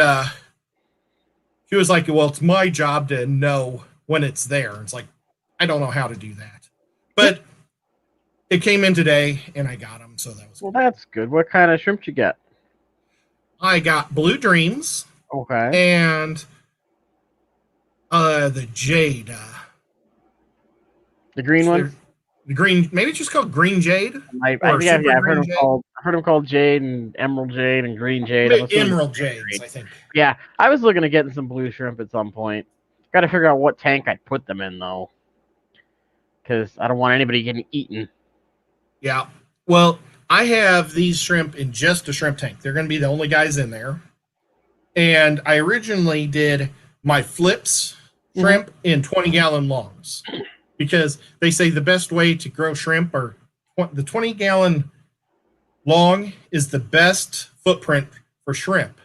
she was like, well, it's my job to know when it's there. It's like, I don't know how to do that. But it came in today and I got them. So that was Well, that's good. What kind of shrimp you get? I got Blue Dreams. Okay. And the Jade. The green one? The green, maybe it's just called Green Jade. I've heard them called. I've heard them called Jade and Emerald Jade and Green Jade. Emerald Jades, I think. Yeah, I was looking at getting some blue shrimp at some point. Got to figure out what tank I'd put them in though, because I don't want anybody getting eaten. Yeah. Well, I have these shrimp in just a shrimp tank. They're going to be the only guys in there. And I originally did my flips shrimp in 20-gallon longs, because they say the best way to grow shrimp are the 20-gallon long is the best footprint for shrimp,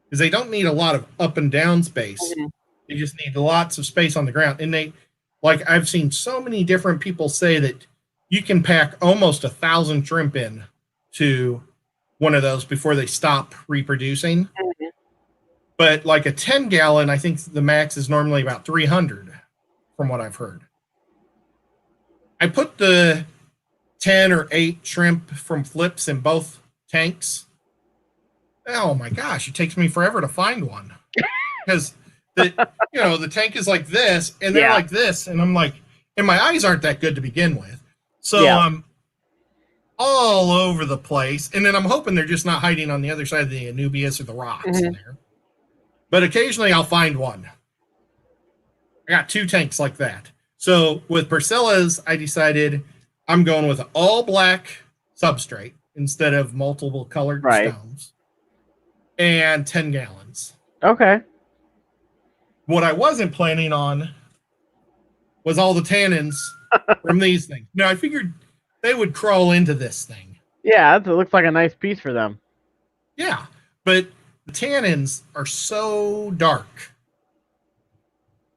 because they don't need a lot of up and down space. They just need lots of space on the ground. And they, like, I've seen so many different people say that you can pack almost 1,000 shrimp in to one of those before they stop reproducing. But like a 10-gallon, I think the max is normally about 300 from what I've heard. I put the 10 or 8 shrimp from flips in both tanks. Oh my gosh, it takes me forever to find one. Because the tank is like this and they're like this, and I'm like, and my eyes aren't that good to begin with. So I'm all over the place. And then I'm hoping they're just not hiding on the other side of the Anubias or the rocks in there. But occasionally I'll find one. I got 2 tanks like that. So with Priscilla's, I decided I'm going with an all black substrate instead of multiple colored stones. And 10 gallons. Okay. What I wasn't planning on was all the tannins from these things. Now, I figured they would crawl into this thing. Yeah, it looks like a nice piece for them. Yeah, but the tannins are so dark.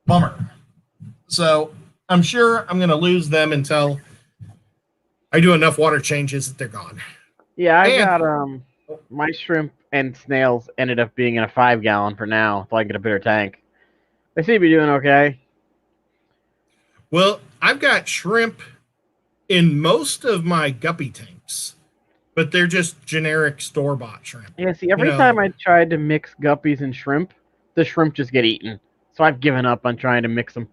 Bummer. So I'm sure I'm going to lose them until I do enough water changes that they're gone. Yeah, I got my shrimp and snails ended up being in a 5-gallon for now, so I can get a bigger tank. They seem to be doing okay. Well, I've got shrimp in most of my guppy tanks, but they're just generic store-bought shrimp. Yeah, see, every time I tried to mix guppies and shrimp, the shrimp just get eaten. So I've given up on trying to mix them.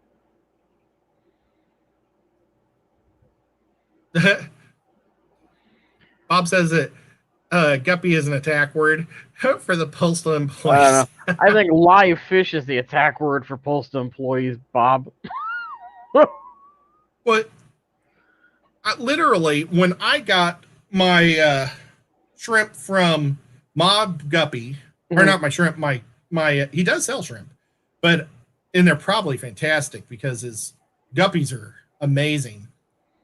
Bob says that guppy is an attack word for the postal employees. I think live fish is the attack word for postal employees, Bob. But literally, when I got my shrimp from Mob Guppy, or not my shrimp, my he does sell shrimp, and they're probably fantastic because his guppies are amazing.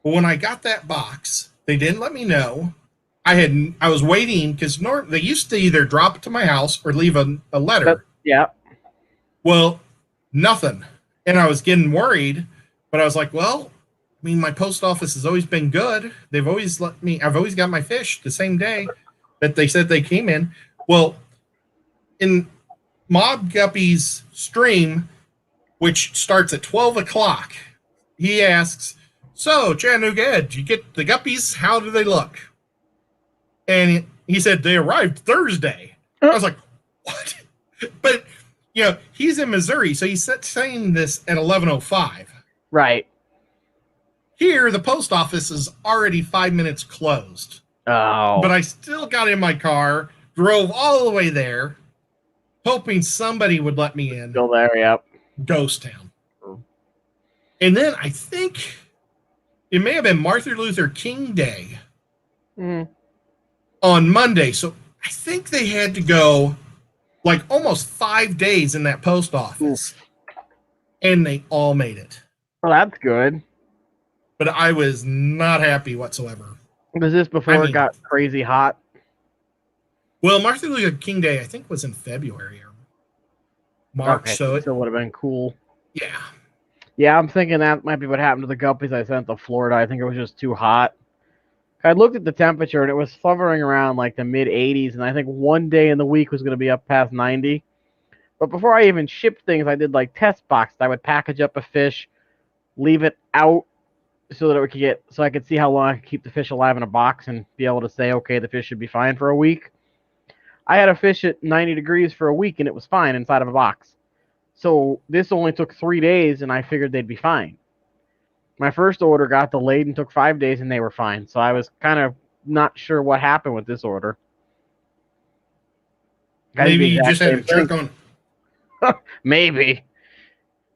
But when I got that box, they didn't let me know. I was waiting because they used to either drop it to my house or leave a letter. Yeah. Well, nothing. And I was getting worried, but I was like, well, I mean, my post office has always been good. They've always I've always got my fish the same day that they said they came in. Well, in Mob Guppy's stream, which starts at 12 o'clock, he asks, so, Chattanooga Ed, did you get the guppies? How do they look? And he said they arrived Thursday. I was like, what? But, he's in Missouri, so he's saying this at 11:05. Right. Here, the post office is already 5 minutes closed. Oh. But I still got in my car, drove all the way there, hoping somebody would let me in. Still there, yep. Ghost town. And then I think it may have been Martin Luther King Day on Monday. So I think they had to go like almost 5 days in that post office. And they all made it. Well, that's good. but I was not happy whatsoever. Was this before it got crazy hot? Well, Martin Luther King Day, I think, was in February or March. Okay, so it still would have been cool. Yeah. Yeah, I'm thinking that might be what happened to the guppies I sent to Florida. I think it was just too hot. I looked at the temperature, and it was hovering around like the mid-80s, and I think one day in the week was going to be up past 90. But before I even shipped things, I did like test boxes. I would package up a fish, leave it out so that it could get, so I could see how long I could keep the fish alive in a box and be able to say, okay, the fish should be fine for a week. I had a fish at 90 degrees for a week, and it was fine inside of a box. So this only took 3 days, and I figured they'd be fine. My first order got delayed and took 5 days, and they were fine. So I was kind of not sure what happened with this order. Maybe you just had to jerk on. Maybe.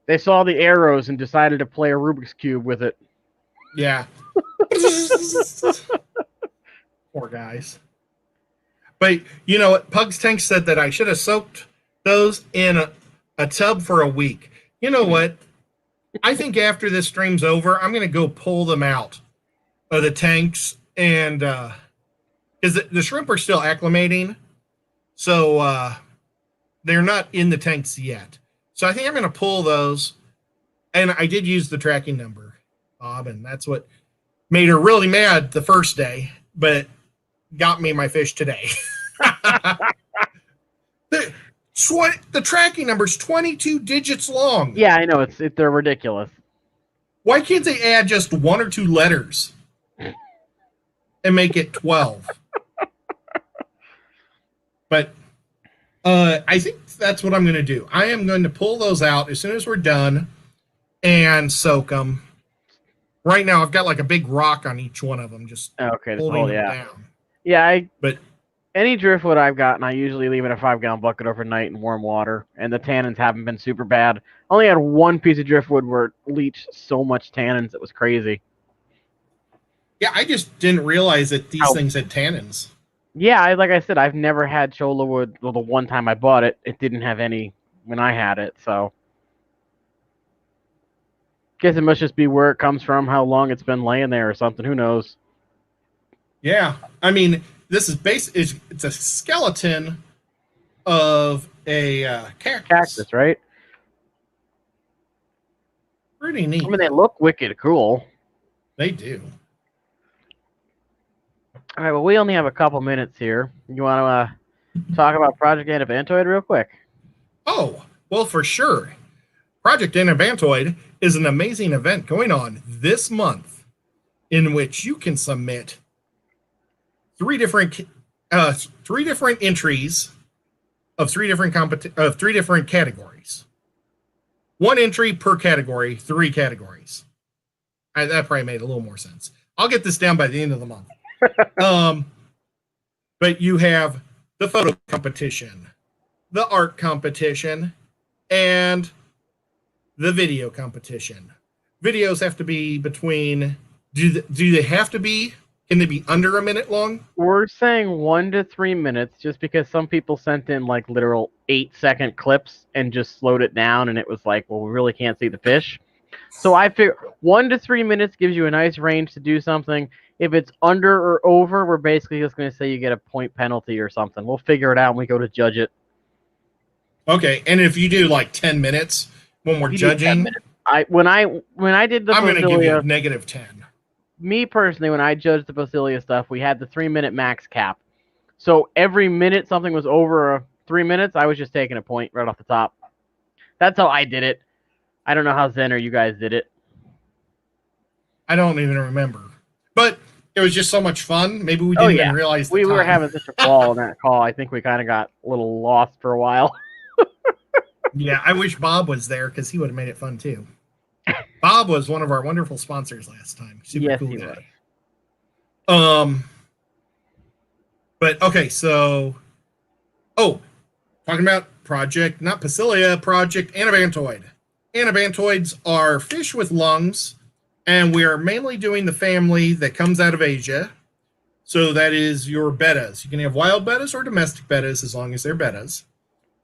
They saw the arrows and decided to play a Rubik's Cube with it. Yeah. Poor guys. But you know what? Pugs Tank said that I should have soaked those in a tub for a week. You know what? I think after this stream's over, I'm going to go pull them out of the tanks, and because the shrimp are still acclimating, so they're not in the tanks yet. So I think I'm going to pull those, and I did use the tracking number, Bob, and that's what made her really mad the first day, but got me my fish today. The tracking number's 22 digits long. Yeah, I know. They're ridiculous. Why can't they add just 1 or 2 letters and make it 12? But I think that's what I'm going to do. I am going to pull those out as soon as we're done and soak them. Right now, I've got like a big rock on each one of them, just holding them down. Yeah, any driftwood I've gotten, I usually leave in a 5-gallon bucket overnight in warm water, and the tannins haven't been super bad. I only had one piece of driftwood where it leached so much tannins, it was crazy. Yeah, I just didn't realize that these things had tannins. Yeah, like I said, I've never had cholla wood. Well, the one time I bought it, it didn't have any when I had it, so. Guess it must just be where it comes from, how long it's been laying there or something. Who knows? Yeah, I mean, this is it's a skeleton of a cactus. Cactus, right? Pretty neat. I mean, they look wicked cool. They do. All right, well, we only have a couple minutes here. You want to talk about Project Anabantoid real quick? Oh, well, for sure. Project Anabantoid is an amazing event going on this month in which you can submit 3 different entries of 3 different categories. 1 entry per category, 3 categories. That probably made a little more sense. I'll get this down by the end of the month. But you have the photo competition, the art competition, and the video competition. Videos have to be between. Do they have to be? Can they be under a minute long? We're saying 1 to 3 minutes, just because some people sent in like literal 8-second clips and just slowed it down, and it was like, well, we really can't see the fish. So I figure 1 to 3 minutes gives you a nice range to do something. If it's under or over, we're basically just going to say you get a point penalty or something. We'll figure it out when we go to judge it. Okay, and if you do like 10 minutes when we're judging, when I did the I'm going to give you a -10. Me personally, when I judged the Basilia stuff, we had the 3-minute max cap. So every minute something was over 3 minutes, I was just taking a point right off the top. That's how I did it. I don't know how Zen or you guys did it. I don't even remember. But it was just so much fun. Maybe we didn't even realize we were having such a ball in that call. I think we kind of got a little lost for a while. Yeah, I wish Bob was there because he would have made it fun too. Bob was one of our wonderful sponsors last time. Super cool guy. But okay, so talking about Project Anabantoid. Anabantoids are fish with lungs, and we are mainly doing the family that comes out of Asia. So that is your bettas. You can have wild bettas or domestic bettas as long as they're bettas.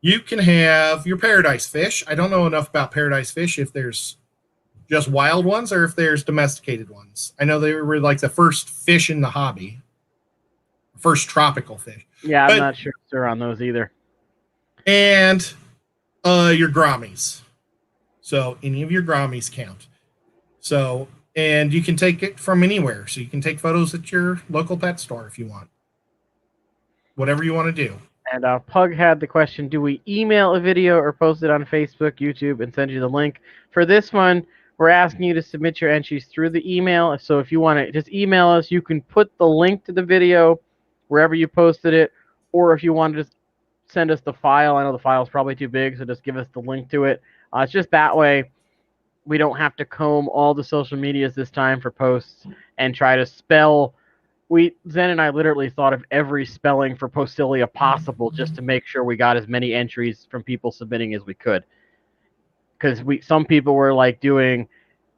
You can have your paradise fish. I don't know enough about paradise fish if there's just wild ones or if there's domesticated ones. I know they were like the first fish in the hobby, first tropical fish. Yeah, I'm not sure on those either. And your Grommies. So any of your Grommies count. So, and you can take it from anywhere. So you can take photos at your local pet store if you want. Whatever you want to do. And Pug had the question, do we email a video or post it on Facebook, YouTube, and send you the link? For this one, we're asking you to submit your entries through the email. So if you want to just email us, you can put the link to the video wherever you posted it. Or if you want to just send us the file. I know the file's probably too big, so just give us the link to it. It's just that way we don't have to comb all the social medias this time for posts and try to spell. Zen and I literally thought of every spelling for Posilia possible just to make sure we got as many entries from people submitting as we could. Because some people were like doing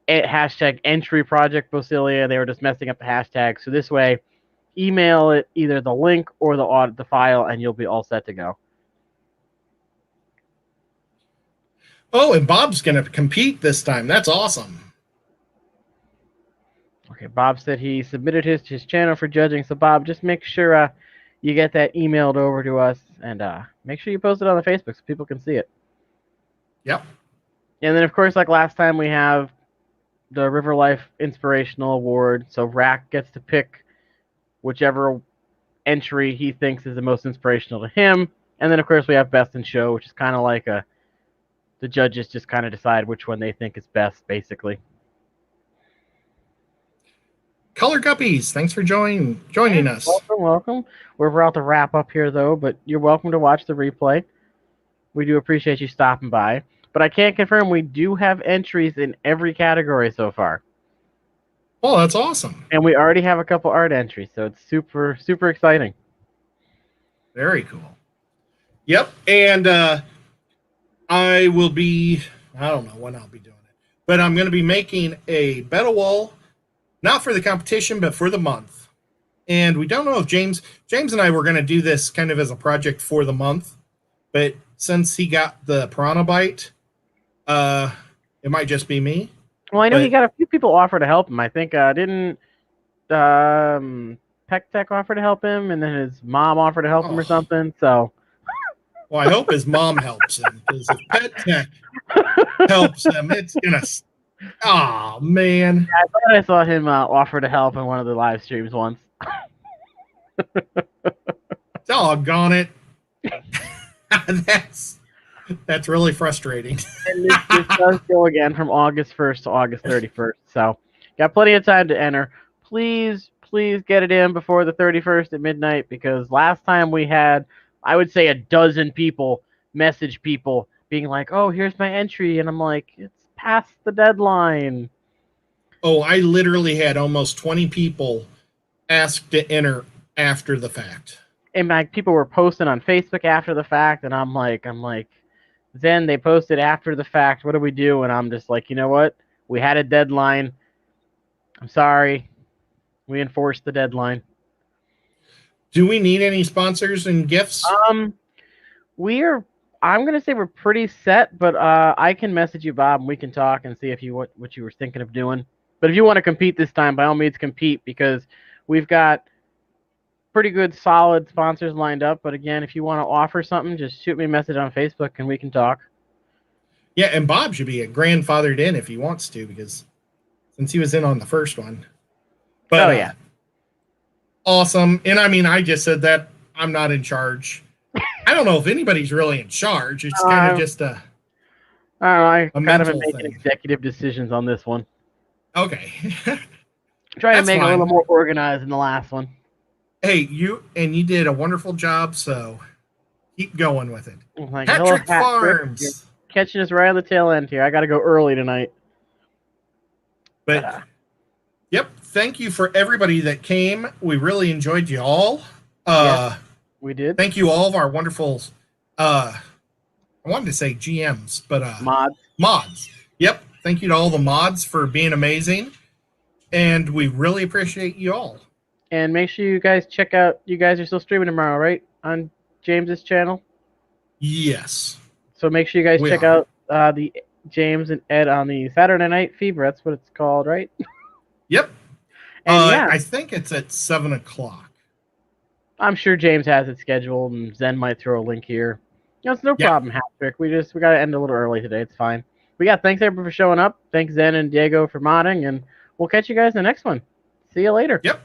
hashtag entry project Posilia. They were just messing up the hashtag. So this way, email it either the link or the file, and you'll be all set to go. Oh, and Bob's going to compete this time. That's awesome. Okay, Bob said he submitted his channel for judging. So, Bob, just make sure you get that emailed over to us, and make sure you post it on the Facebook so people can see it. Yep. And then, of course, like last time, we have the River Life Inspirational Award. So Rack gets to pick whichever entry he thinks is the most inspirational to him. And then, of course, we have Best in Show, which is kind of like the judges just kind of decide which one they think is best, basically. Color Guppies, thanks for joining us. Welcome. We're about to wrap up here, though, but you're welcome to watch the replay. We do appreciate you stopping by. But I can confirm we do have entries in every category so far. Oh, that's awesome. And we already have a couple art entries, so it's super, super exciting. Very cool. Yep, and I will be, I don't know when I'll be doing it, but I'm going to be making a beta wall, not for the competition, but for the month. And we don't know if James and I were going to do this kind of as a project for the month, but since he got the piranha bite, it might just be me. Well, I know he got a few people offer to help him. I think didn't Peck Tech offer to help him, and then his mom offered to help him or something. So, well, I hope his mom helps him, because if Pet Tech helps him, it's gonna. Oh man! Yeah, I saw him offer to help in one of the live streams once. Doggone it! That's really frustrating. And this does go again from August 1st to August 31st. So, got plenty of time to enter. Please get it in before the 31st at midnight, because last time we had, I would say, a dozen people message people being like, "Oh, here's my entry," and I'm like, "It's past the deadline." Oh, I literally had almost 20 people ask to enter after the fact. And like people were posting on Facebook after the fact, and I'm like, then they posted after the fact. What do we do? And I'm just like, you know what? We had a deadline. I'm sorry. We enforced the deadline. Do we need any sponsors and gifts? I'm gonna say we're pretty set, but I can message you, Bob, and we can talk and see if what you were thinking of doing. But if you want to compete this time, by all means compete, because we've got pretty good, solid sponsors lined up. But again, if you want to offer something, just shoot me a message on Facebook and we can talk. Yeah, and Bob should be grandfathered in if he wants to, because since he was in on the first one. But, yeah. Awesome. And I mean, I just said that I'm not in charge. I don't know if anybody's really in charge. It's kind of just a I don't know. I kind of been making thing. executive decisions on this one. Okay. Try to make it a little more organized than the last one. Hey, you did a wonderful job, so keep going with it. Like, Patrick Farms. You're catching us right on the tail end here. I got to go early tonight. But, yep, thank you for everybody that came. We really enjoyed you all. Yeah, we did. Thank you all of our wonderful, I wanted to say GMs, but mods. Yep, thank you to all the mods for being amazing. And we really appreciate you all. And make sure you guys check out, you guys are still streaming tomorrow, right? On James's channel? Yes. So make sure you guys check out the James and Ed on the Saturday Night Fever. That's what it's called, right? Yep. And yeah, I think it's at 7 o'clock. I'm sure James has it scheduled, and Zen might throw a link here. It's no Yeah. problem, Patrick. We got to end a little early today. It's fine. But yeah, thanks everyone for showing up. Thanks Zen and Diego for modding, and we'll catch you guys in the next one. See you later. Yep.